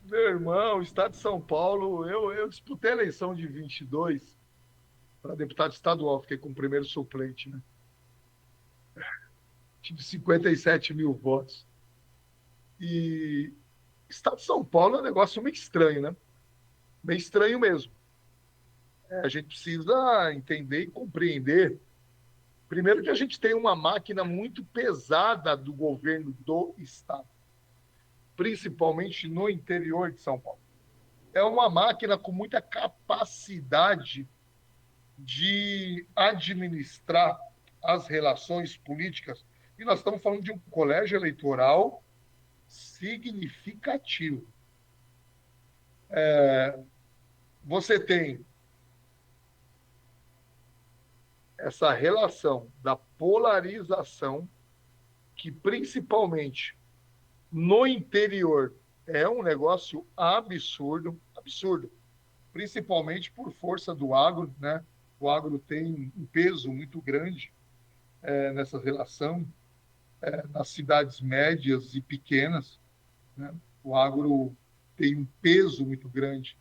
Meu irmão, o estado de São Paulo, eu disputei a eleição de 22 para deputado estadual, fiquei com o primeiro suplente, né? Tive 57 mil votos. E Estado de São Paulo é um negócio meio estranho, né? Meio estranho mesmo. A gente precisa entender e compreender. Primeiro que a gente tem uma máquina muito pesada do governo do Estado, principalmente no interior de São Paulo. É uma máquina com muita capacidade de administrar as relações políticas. E nós estamos falando de um colégio eleitoral significativo. Você tem essa relação da polarização, que principalmente no interior é um negócio absurdo, absurdo, principalmente por força do agro, né? O agro tem um peso muito grande nessa relação, nas cidades médias e pequenas, né? O agro tem um peso muito grande,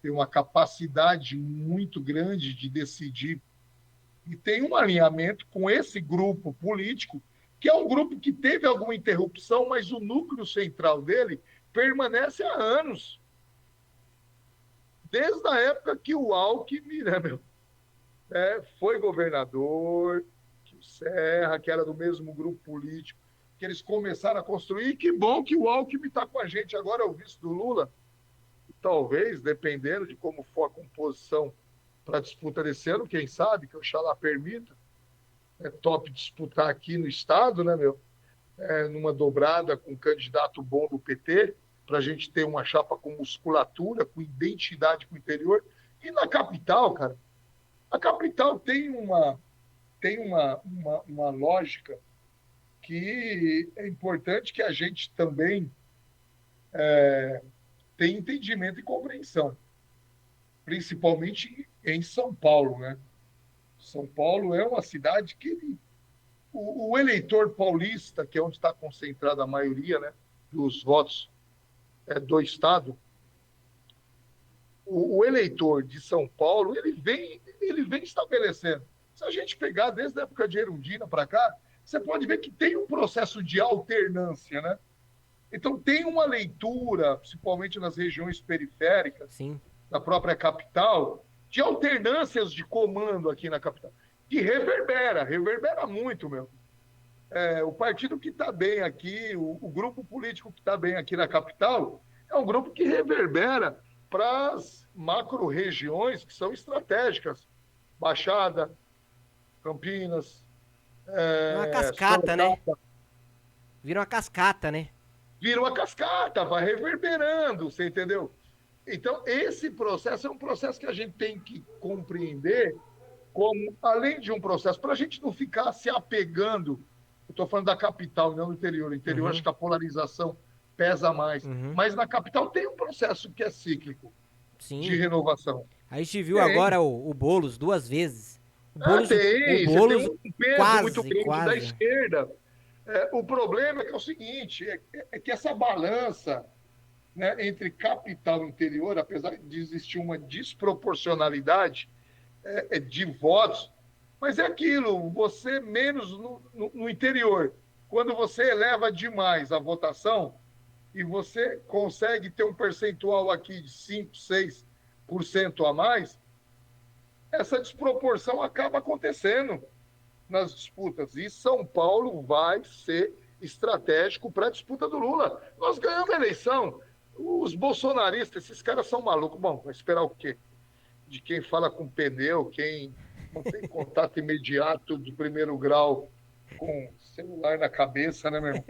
tem uma capacidade muito grande de decidir e tem um alinhamento com esse grupo político, que é um grupo que teve alguma interrupção, mas o núcleo central dele permanece há anos. Desde a época que o Alckmin, né, foi governador, que o Serra, que era do mesmo grupo político, que eles começaram a construir. E que bom que o Alckmin está com a gente agora, é o vice do Lula. E talvez, dependendo de como for a composição para a disputa desse ano, quem sabe, que Oxalá permita, é top disputar aqui no Estado, né, numa dobrada com um candidato bom do PT, para a gente ter uma chapa com musculatura, com identidade com o interior. E na capital, cara, a capital tem uma lógica que é importante que a gente também tenha entendimento e compreensão, principalmente em São Paulo, né? São Paulo é uma cidade que o eleitor paulista, que é onde está concentrada a maioria, né, dos votos do Estado, o eleitor de São Paulo, ele vem estabelecendo. Se a gente pegar desde a época de Erundina para cá, você pode ver que tem um processo de alternância, né? Então, tem uma leitura, principalmente nas regiões periféricas,
Sim.
da própria capital, de alternâncias de comando aqui na capital, que reverbera muito, meu. O partido que está bem aqui, o grupo político que está bem aqui na capital, é um grupo que reverbera para as macro-regiões que são estratégicas. Baixada, Campinas,
É uma cascata, né?
Sorocaba.
Vira uma cascata, né?
Vira uma cascata, vai reverberando, você entendeu? Então, esse processo é um processo que a gente tem que compreender como, além de um processo, para a gente não ficar se apegando, eu estou falando da capital, não do interior. O interior, acho que a polarização pesa mais. Mas na capital tem um processo que é cíclico, de
Sim.
renovação.
A gente viu
Tem.
agora o Boulos 2 vezes. O
Tem. Você tem
Boulos
um peso muito
quase,
grande da
quase.
esquerda. O problema é que é o seguinte, é que essa balança, né, entre capital e interior, apesar de existir uma desproporcionalidade de votos, mas é aquilo, você menos no interior. Quando você eleva demais a votação e você consegue ter um percentual aqui de 5, 6% a mais, essa desproporção acaba acontecendo nas disputas. E São Paulo vai ser estratégico para a disputa do Lula. Nós ganhamos a eleição. Os bolsonaristas, esses caras são malucos. Bom, vai esperar o quê? De quem fala com pneu, quem não tem contato imediato de primeiro grau com celular na cabeça, né, meu irmão?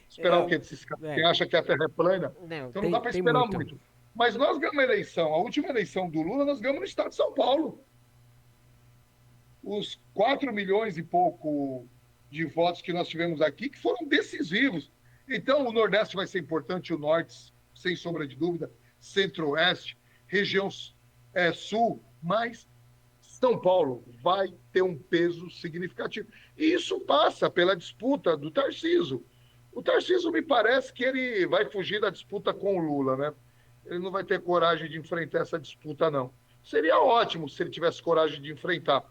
Esperar o quê desses caras? Quem acha que a Terra é plana?
Não,
Então não dá para
tem
esperar
muito.
muito. Mas nós ganhamos a eleição. A última eleição do Lula, nós ganhamos no estado de São Paulo. Os 4 milhões e pouco de votos que nós tivemos aqui, que foram decisivos. Então, o Nordeste vai ser importante, o Norte, sem sombra de dúvida, Centro-Oeste, região Sul, mas São Paulo vai ter um peso significativo. E isso passa pela disputa do Tarcísio. O Tarcísio me parece que ele vai fugir da disputa com o Lula, né? Ele não vai ter coragem de enfrentar essa disputa, não. Seria ótimo se ele tivesse coragem de enfrentar,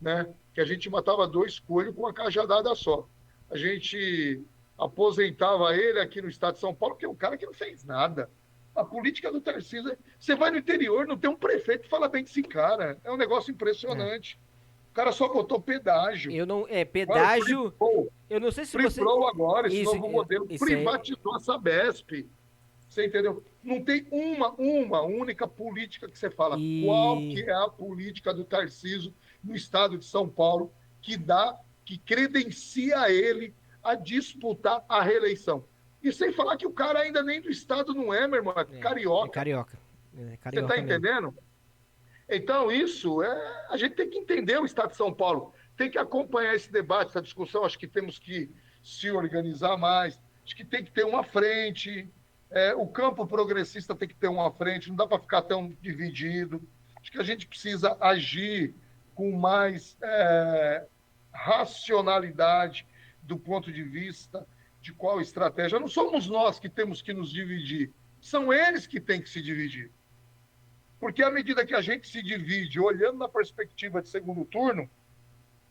né? Que a gente matava 2 coelhos com uma cajadada só. A gente aposentava ele aqui no estado de São Paulo, que é um cara que não fez nada. A política do Tarcísio, você vai no interior, não tem um prefeito que fala bem desse cara. É um negócio
É.
impressionante. O cara só botou pedágio.
Eu não. É,
Agora,
pedágio. Eu não sei se
Free
você.
Flow agora, esse
Isso,
novo modelo,
isso é.
privatizou a Sabesp. Você entendeu? Não tem uma única política que você fala qual que
E.
é a política do Tarcísio no estado de São Paulo que dá, que credencia ele a disputar a reeleição. E sem falar que o cara ainda nem do estado não é, meu irmão, é
É
carioca.
carioca. É
Você está
carioca mesmo.
entendendo? Então, isso a gente tem que entender o estado de São Paulo, tem que acompanhar esse debate, essa discussão. Acho que temos que se organizar mais, acho que tem que ter uma frente. O campo progressista tem que ter uma frente, não dá para ficar tão dividido. Acho que a gente precisa agir com mais racionalidade do ponto de vista de qual estratégia. Não somos nós que temos que nos dividir, são eles que têm que se dividir. Porque à medida que a gente se divide, olhando na perspectiva de segundo turno,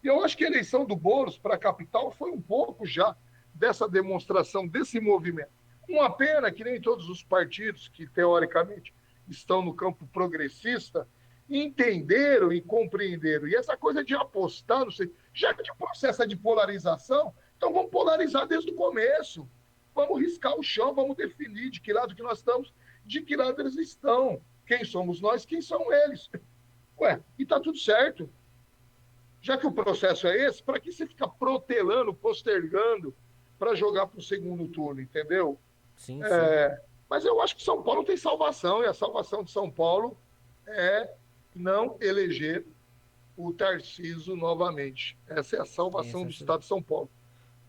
e eu acho que a eleição do Boulos para a capital foi um pouco já dessa demonstração, desse movimento. Uma pena que nem todos os partidos que, teoricamente, estão no campo progressista entenderam e compreenderam. E essa coisa de apostar, não sei, já que o processo é de polarização, então vamos polarizar desde o começo. Vamos riscar o chão, vamos definir de que lado que nós estamos, de que lado eles estão. Quem somos nós, quem são eles. Ué, e está tudo certo. Já que o processo é esse, para que você fica protelando, postergando para jogar para o segundo turno, entendeu?
Sim, sim.
Mas eu acho que São Paulo tem salvação, e a salvação de São Paulo é não eleger o Tarcísio novamente. Essa é a salvação do
Essa.
Estado de São Paulo.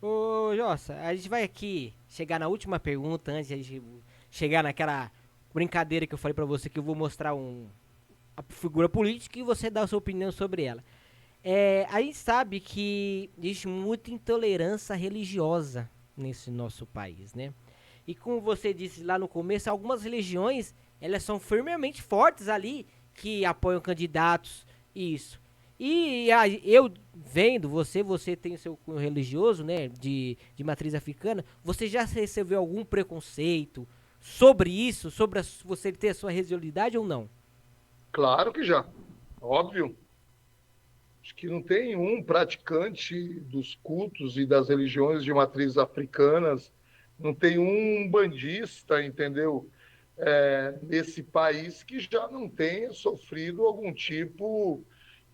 Ô, Jossa, a gente vai aqui chegar na última pergunta antes de a gente chegar naquela brincadeira que eu falei pra você que eu vou mostrar a figura política e você dá a sua opinião sobre ela. A gente sabe que existe muita intolerância religiosa nesse nosso país, né? E como você disse lá no começo, algumas religiões elas são firmemente fortes ali que apoiam candidatos, isso. Eu vendo você tem o seu cunho religioso, né, de matriz africana, você já recebeu algum preconceito sobre isso, sobre você ter a sua religiosidade ou não?
Claro que já. Óbvio. Acho que não tem um praticante dos cultos e das religiões de matrizes africanas, não tem um bandista, entendeu? Nesse país que já não tenha sofrido algum tipo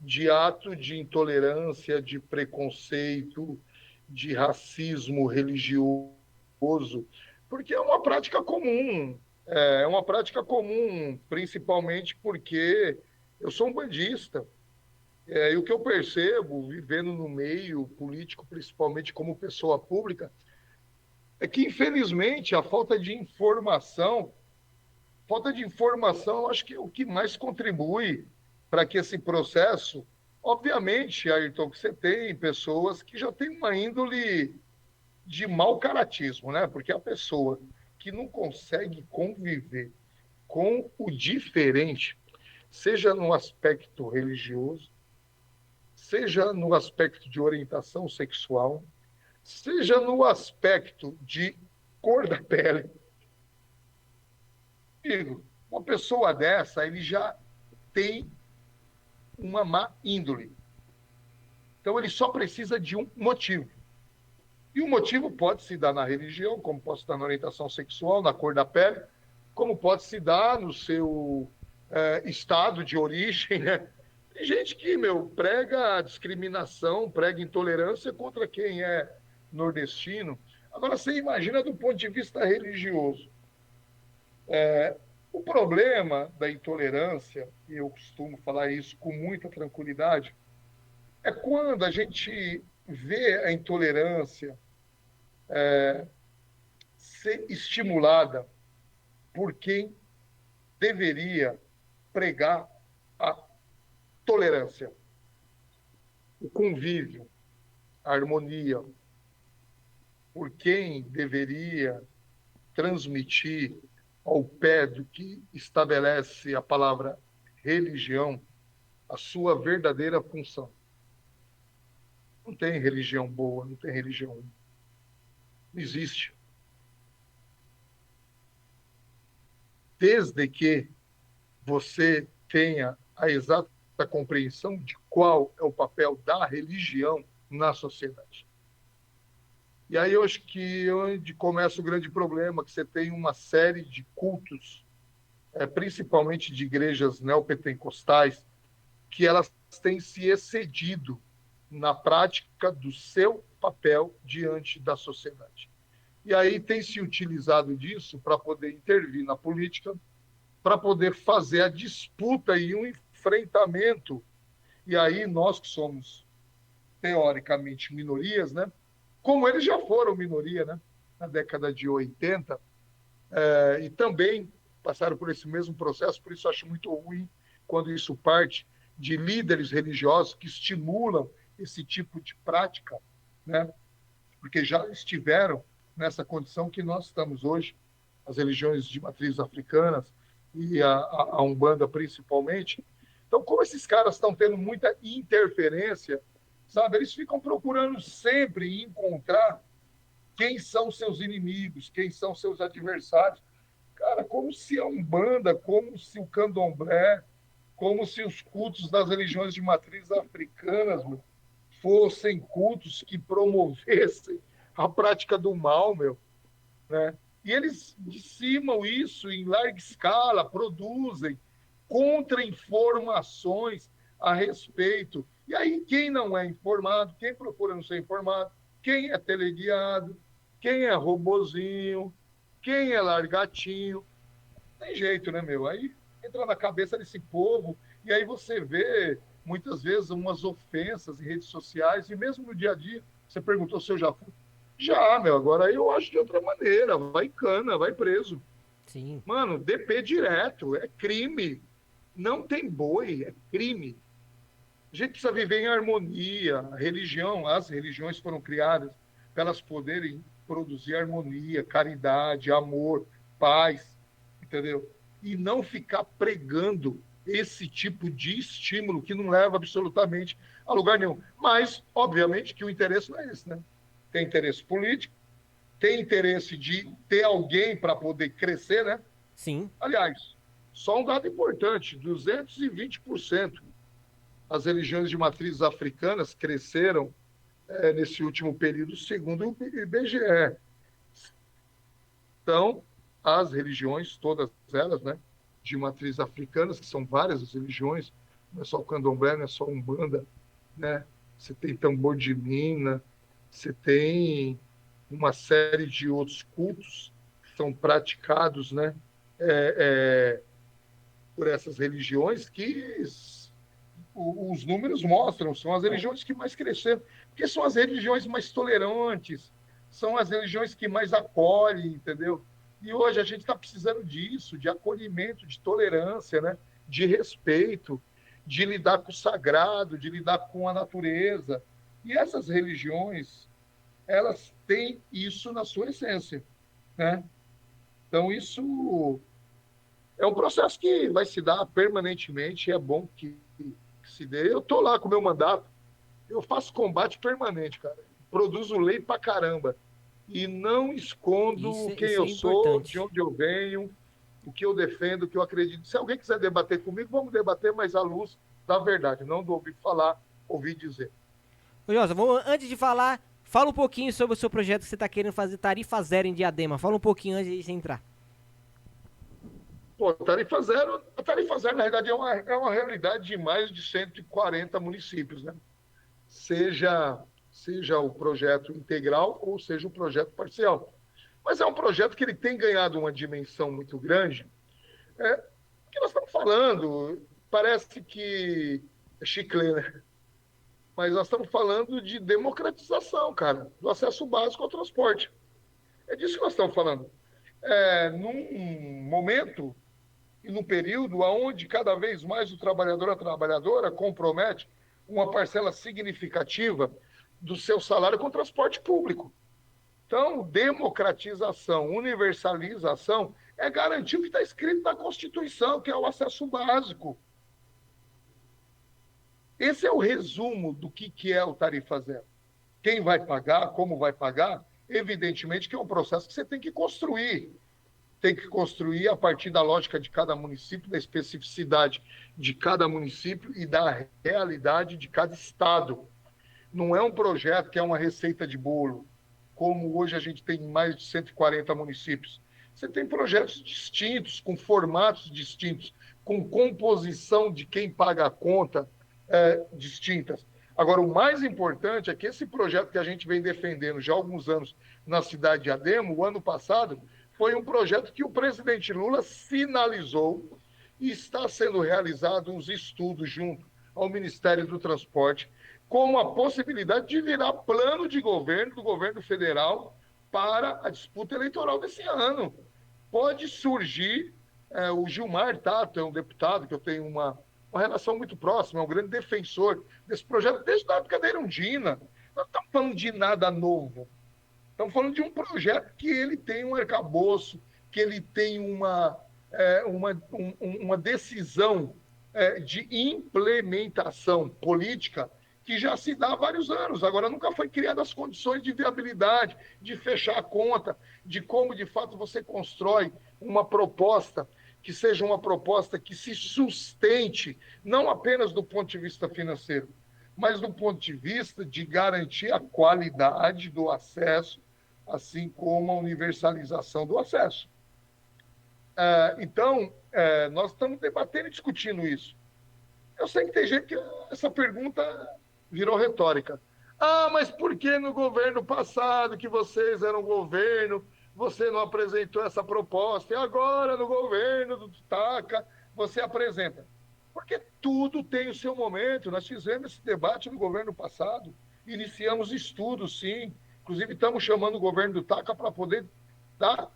de ato de intolerância, de preconceito, de racismo religioso, porque é uma prática comum. É uma prática comum, principalmente porque eu sou um bandista. E o que eu percebo, vivendo no meio político, principalmente como pessoa pública, é que, infelizmente, a falta de informação, eu acho que é o que mais contribui para que esse processo. Obviamente, Ayrton, que você tem pessoas que já têm uma índole de mau caratismo, né? Porque a pessoa que não consegue conviver com o diferente, seja no aspecto religioso, seja no aspecto de orientação sexual, seja no aspecto de cor da pele. Amigo, uma pessoa dessa, ele já tem uma má índole. Então, ele só precisa de um motivo. E o motivo pode se dar na religião, como pode se dar na orientação sexual, na cor da pele, como pode se dar no seu estado de origem, né? Tem gente que, prega discriminação, prega intolerância contra quem é nordestino. Agora, você imagina do ponto de vista religioso. O problema da intolerância, e eu costumo falar isso com muita tranquilidade, é quando a gente vê a intolerância ser estimulada por quem deveria pregar a tolerância, o convívio, a harmonia, por quem deveria transmitir ao pé do que estabelece a palavra religião a sua verdadeira função. Não tem religião boa, não tem religião ruim. Não existe. Desde que você tenha a exata compreensão de qual é o papel da religião na sociedade. E aí eu acho que é onde começa o grande problema, que você tem uma série de cultos, principalmente de igrejas neopentecostais, que elas têm se excedido na prática do seu papel diante da sociedade. E aí tem se utilizado disso para poder intervir na política, para poder fazer a disputa e um enfrentamento. E aí nós que somos, teoricamente, minorias, né? Como eles já foram minoria, né? Na década de 80, e também passaram por esse mesmo processo, por isso acho muito ruim quando isso parte de líderes religiosos que estimulam esse tipo de prática, né? Porque já estiveram nessa condição que nós estamos hoje, as religiões de matriz africanas e a Umbanda principalmente. Então, como esses caras estão tendo muita interferência, sabe? Eles ficam procurando sempre encontrar quem são seus inimigos, quem são seus adversários. Cara, como se a Umbanda, como se o Candomblé, como se os cultos das religiões de matriz africanas, meu, fossem cultos que promovessem a prática do mal, meu, né? E eles dissimam isso em larga escala, produzem contra-informações a respeito. E aí, quem não é informado, quem procura não ser informado, quem é teleguiado, quem é robozinho, quem é largatinho, tem jeito, né, meu? Aí entra na cabeça desse povo e aí você vê, muitas vezes, umas ofensas em redes sociais e mesmo no dia a dia. Você perguntou se eu já fui. Já, meu. Agora eu acho de outra maneira. Vai cana, vai preso.
Sim.
Mano, DP direto. É crime. Não tem boi. É crime. A gente precisa viver em harmonia. A religião, as religiões foram criadas para elas poderem produzir harmonia, caridade, amor, paz, entendeu? E não ficar pregando esse tipo de estímulo que não leva absolutamente a lugar nenhum. Mas, obviamente, que o interesse não é esse, né? Tem interesse político, tem interesse de ter alguém para poder crescer, né?
Sim.
Aliás, só um dado importante: 220% as religiões de matrizes africanas cresceram nesse último período, segundo o IBGE. Então, as religiões, todas elas, né, de matriz africanas, que são várias as religiões, não é só o candomblé, não é só a Umbanda, né? Você tem tambor de mina, você tem uma série de outros cultos que são praticados, né, é, por essas religiões que os números mostram, são as religiões que mais cresceram, porque são as religiões mais tolerantes, são as religiões que mais acolhem, entendeu? E hoje a gente está precisando disso, de acolhimento, de tolerância, né? De respeito, de lidar com o sagrado, de lidar com a natureza. E essas religiões, elas têm isso na sua essência, né? Então, isso é um processo que vai se dar permanentemente, e é bom que se dê. Eu estou lá com o meu mandato, eu faço combate permanente, cara. Produzo lei pra caramba. E não escondo quem
Isso é
eu sou, de
importante.
onde eu venho, o que eu defendo, o que eu acredito. Se alguém quiser debater comigo, vamos debater, mas à luz da verdade, não do ouvir falar, ouvir dizer.
Ô, Josa, antes de falar, fala um pouquinho sobre o seu projeto que você está querendo fazer Tarifa Zero em Diadema. Fala um pouquinho antes de você entrar.
Pô, a tarifa zero, na realidade, é uma realidade de mais de 140 municípios, né? Seja o projeto integral ou seja o projeto parcial. Mas é um projeto que ele tem ganhado uma dimensão muito grande. Que nós estamos falando, parece que é chiclete, né? Mas nós estamos falando de democratização, cara, do acesso básico ao transporte. É disso que nós estamos falando. Num momento e num período onde cada vez mais o trabalhador, a trabalhadora compromete uma parcela significativa do seu salário com o transporte público. Então, democratização, universalização é garantir o que está escrito na Constituição, que é o acesso básico. Esse é o resumo do que é o Tarifa Zero. Quem vai pagar, como vai pagar, evidentemente que é um processo que você tem que construir. Tem que construir a partir da lógica de cada município, da especificidade de cada município e da realidade de cada estado. Não é um projeto que é uma receita de bolo, como hoje a gente tem mais de 140 municípios. Você tem projetos distintos, com formatos distintos, com composição de quem paga a conta distintas. Agora, o mais importante é que esse projeto que a gente vem defendendo já há alguns anos na cidade de Ademo, o ano passado, foi um projeto que o presidente Lula sinalizou e está sendo realizado uns estudos junto ao Ministério do Transporte, com a possibilidade de virar plano de governo do governo federal para a disputa eleitoral desse ano. Pode surgir, o Gilmar Tato é um deputado que eu tenho uma relação muito próxima, é um grande defensor desse projeto desde a época da Erundina. Nós não estamos falando de nada novo. Estamos falando de um projeto que ele tem um arcabouço, que ele tem uma decisão de implementação política que já se dá há vários anos. Agora, nunca foi criadas as condições de viabilidade, de fechar a conta, de como, de fato, você constrói uma proposta que seja uma proposta que se sustente, não apenas do ponto de vista financeiro, mas do ponto de vista de garantir a qualidade do acesso, assim como a universalização do acesso. Então, nós estamos debatendo e discutindo isso. Eu sei que tem gente que essa pergunta virou retórica. Ah, mas por que no governo passado, que vocês eram governo, você não apresentou essa proposta? E agora, no governo do Taca, você apresenta. Porque tudo tem o seu momento. Nós fizemos esse debate no governo passado, iniciamos estudos, sim. Inclusive, estamos chamando o governo do Taca para poder dar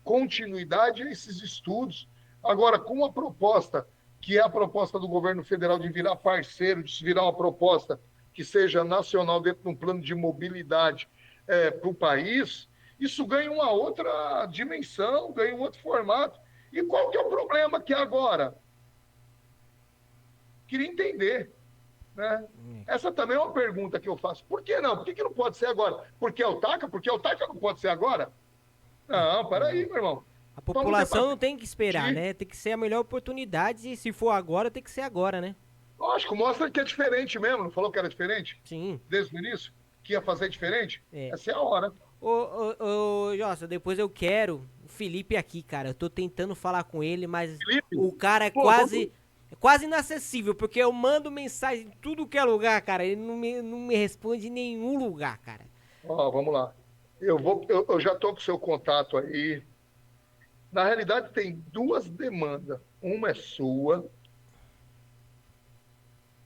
continuidade a esses estudos. Agora, com a proposta, que é a proposta do governo federal de virar parceiro, de se virar uma proposta que seja nacional dentro de um plano de mobilidade para o país, isso ganha uma outra dimensão, ganha um outro formato. E qual que é o problema que agora? Queria entender. Né? Essa também é uma pergunta que eu faço. Por que não? Por que não pode ser agora? Porque é o TACA? Porque o TACA não pode ser agora? Não, peraí, meu irmão.
A população não tem que esperar, né? Tem que ser a melhor oportunidade e se for agora, tem que ser agora, né?
Lógico, mostra que é diferente mesmo. Não falou que era diferente?
Sim.
Desde o início? Que ia fazer diferente? Essa é a hora.
Ô, Jossa, depois eu quero o Felipe aqui, cara. Eu tô tentando falar com ele, mas
Felipe?
o cara é quase inacessível, porque eu mando mensagem em tudo que é lugar, cara. Ele não me responde em nenhum lugar, cara.
Ó, vamos lá. Eu já tô com o seu contato aí. Na realidade, tem duas demandas. Uma é sua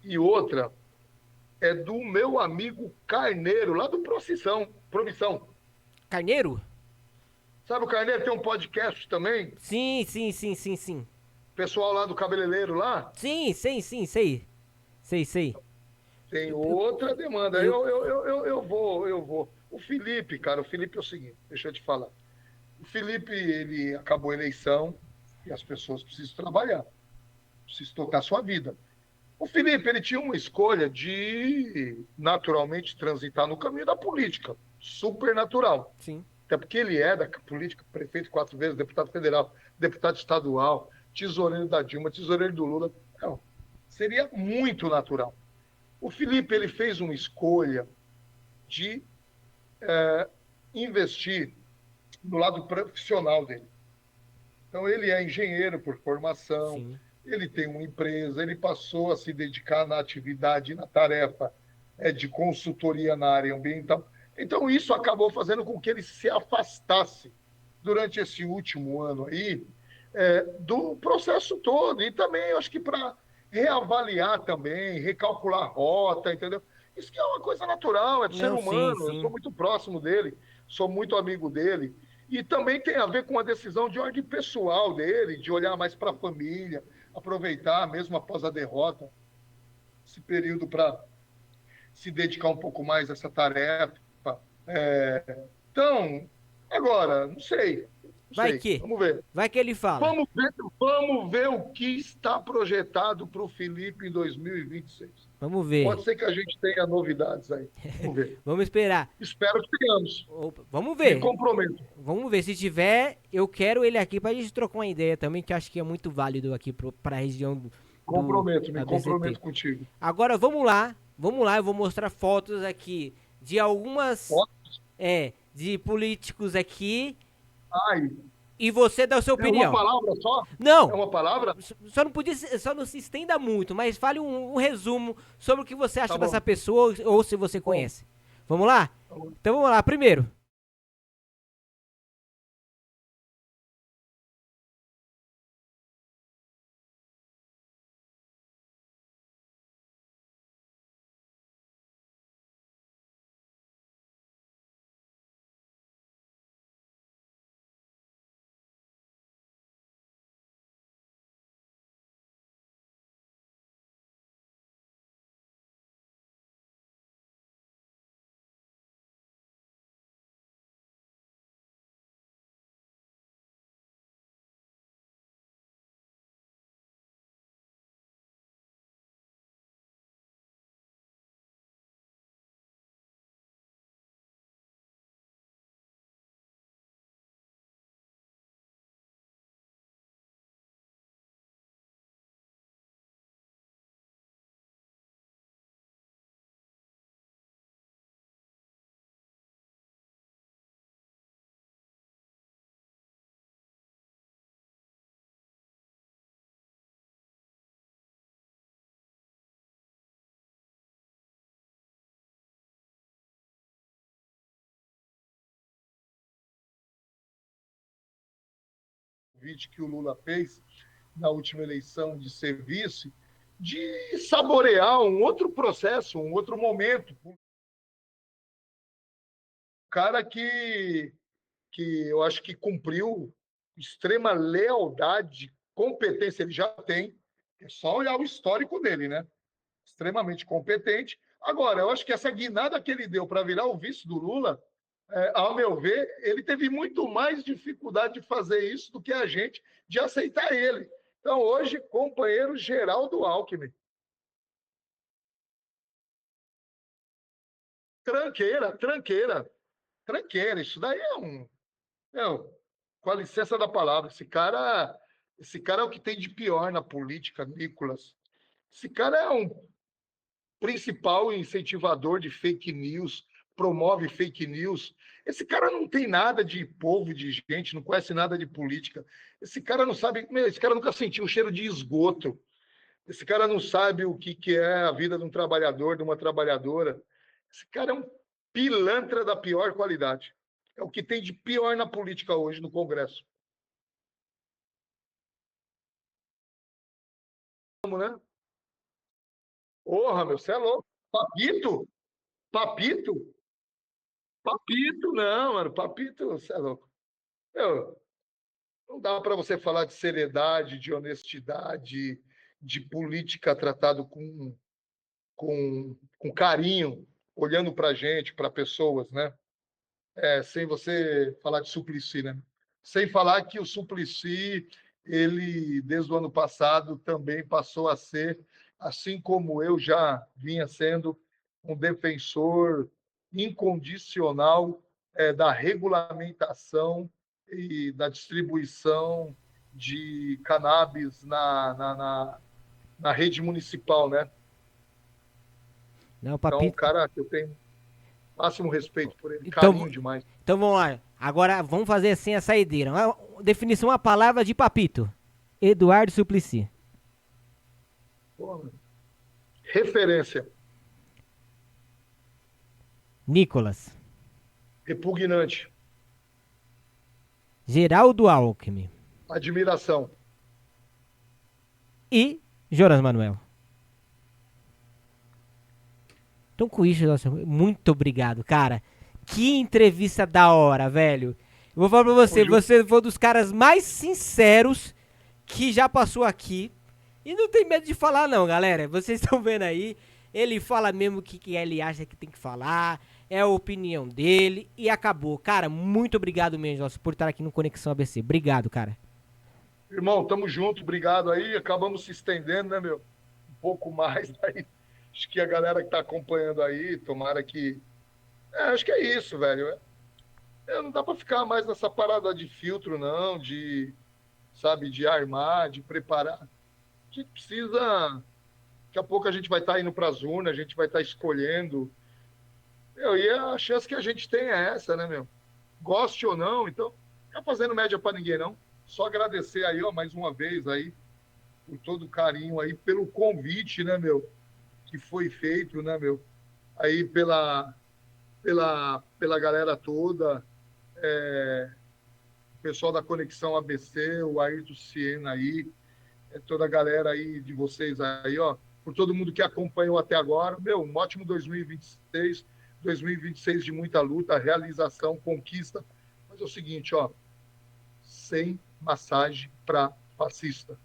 e outra é do meu amigo Carneiro, lá do Promissão.
Carneiro?
Sabe o Carneiro? Tem um podcast também.
Sim.
Pessoal lá do cabeleireiro lá.
Sim, sei.
Tem outra demanda. Eu vou. O Felipe, cara, o Felipe é o seguinte, deixa eu te falar. O Felipe, ele acabou a eleição e as pessoas precisam trabalhar, precisam tocar sua vida. O Felipe, ele tinha uma escolha de, naturalmente, transitar no caminho da política, super natural.
Sim.
Até porque ele é da política, prefeito 4 vezes, deputado federal, deputado estadual, tesoureiro da Dilma, tesoureiro do Lula. Não, seria muito natural. O Felipe, ele fez uma escolha de investir no lado profissional dele. Então, ele é engenheiro por formação, sim, ele tem uma empresa, ele passou a se dedicar na atividade, na tarefa de consultoria na área ambiental. Então, isso acabou fazendo com que ele se afastasse durante esse último ano aí do processo todo. E também, acho que para reavaliar também, recalcular a rota, entendeu? Isso que é uma coisa natural, é do ser humano. Sim. Eu sou muito próximo dele, sou muito amigo dele. E também tem a ver com a decisão de ordem pessoal dele, de olhar mais para a família, aproveitar, mesmo após a derrota, esse período para se dedicar um pouco mais a essa tarefa. Então, agora, não sei.
Vai que?
Vamos ver.
Vai que ele fala.
Vamos ver o que está projetado para o Felipe em 2026.
Vamos ver.
Pode ser que a gente tenha novidades aí. Vamos ver.
Vamos esperar.
Espero que tenhamos.
Opa, vamos
Me
ver.
comprometo.
Vamos ver. Se tiver, eu quero ele aqui pra gente trocar uma ideia também, que eu acho que é muito válido aqui pra região do
Me
ABCT.
comprometo contigo.
Agora vamos lá. Vamos lá, eu vou mostrar fotos aqui de algumas
Fotos?
de políticos aqui
Ai,
e você dá a sua
é uma
opinião.
palavra só? É
Não,
uma palavra?
só não se estenda muito, mas fale um resumo sobre o que você acha
Tá bom.
dessa pessoa ou se você conhece. Vamos lá?
Tá bom.
Então vamos lá, primeiro.
Convite que o Lula fez na última eleição de serviço, de saborear um outro processo, um outro momento. Um cara que eu acho que cumpriu extrema lealdade, competência, ele já tem. É só olhar o histórico dele, né? Extremamente competente. Agora, eu acho que essa guinada que ele deu para virar o vice do Lula, ao meu ver, ele teve muito mais dificuldade de fazer isso do que a gente, de aceitar ele. Então, hoje, companheiro Geraldo Alckmin. Tranqueira, tranqueira, tranqueira. Isso daí é um. Com a licença da palavra, esse cara é o que tem de pior na política, Nicolas. Esse cara é um principal incentivador de fake news, promove fake news. Esse cara não tem nada de povo, de gente, não conhece nada de política. Esse cara não sabe, esse cara nunca sentiu o cheiro de esgoto. Esse cara não sabe o que é a vida de um trabalhador, de uma trabalhadora. Esse cara é um pilantra da pior qualidade. É o que tem de pior na política hoje, no Congresso. Vamos, né? Porra, meu, você é louco. Papito? Papito? Papito, não, mano. Papito, você é louco. Meu, não dá para você falar de seriedade, de honestidade, de política tratado com carinho, olhando para a gente, para pessoas, né? Sem você falar de Suplicy, né? Sem falar que o Suplicy, ele, desde o ano passado, também passou a ser, assim como eu já vinha sendo, um defensor incondicional da regulamentação e da distribuição de cannabis na rede municipal, né?
Não,
Então, um
papito.
cara que eu tenho máximo respeito por ele,
Então,
carinho demais.
então vamos lá. Agora vamos fazer assim a saideira. Definição, uma palavra de papito. Eduardo Suplicy.
Pô, referência,
Nicolas.
repugnante,
Geraldo Alckmin.
admiração.
E Jonas Manuel. Então com isso, nossa, muito obrigado, cara. Que entrevista da hora, velho. Eu vou falar pra você, você foi um dos caras mais sinceros que já passou aqui. E não tem medo de falar não, galera. Vocês estão vendo aí, ele fala mesmo o que ele acha que tem que falar, é a opinião dele e acabou. Cara, muito obrigado mesmo, nossa, por estar aqui no Conexão ABC. Obrigado, cara.
Irmão, tamo junto, obrigado aí. Acabamos se estendendo, né, meu? Um pouco mais aí. Acho que a galera que tá acompanhando aí, tomara que. Acho que é isso, velho. Não dá para ficar mais nessa parada de filtro, não, de, sabe, de armar, de preparar. A gente precisa. Daqui a pouco a gente vai estar indo para as urnas, a gente vai estar escolhendo. E a chance que a gente tem é essa, né, meu? Goste ou não, então, não tá fazendo média para ninguém, não. Só agradecer aí, ó, mais uma vez aí, por todo o carinho aí, pelo convite, né, meu? Que foi feito, né, meu? Aí pela galera toda, o pessoal da Conexão ABC, o Ayrton Siena aí, toda a galera aí de vocês aí, ó, por todo mundo que acompanhou até agora. Meu, um ótimo 2026, 2026 de muita luta, realização, conquista. Mas é o seguinte, ó, sem massagem para fascista.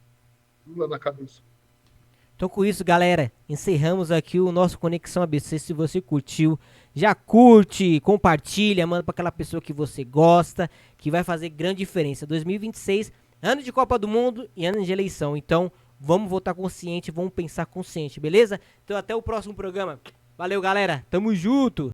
Lula na cabeça.
Então com isso, galera, encerramos aqui o nosso Conexão ABC. Se você curtiu, já curte, compartilha, manda para aquela pessoa que você gosta, que vai fazer grande diferença. 2026, ano de Copa do Mundo e ano de eleição. Então, vamos votar consciente, vamos pensar consciente, beleza? Então até o próximo programa. Valeu, galera. Tamo junto.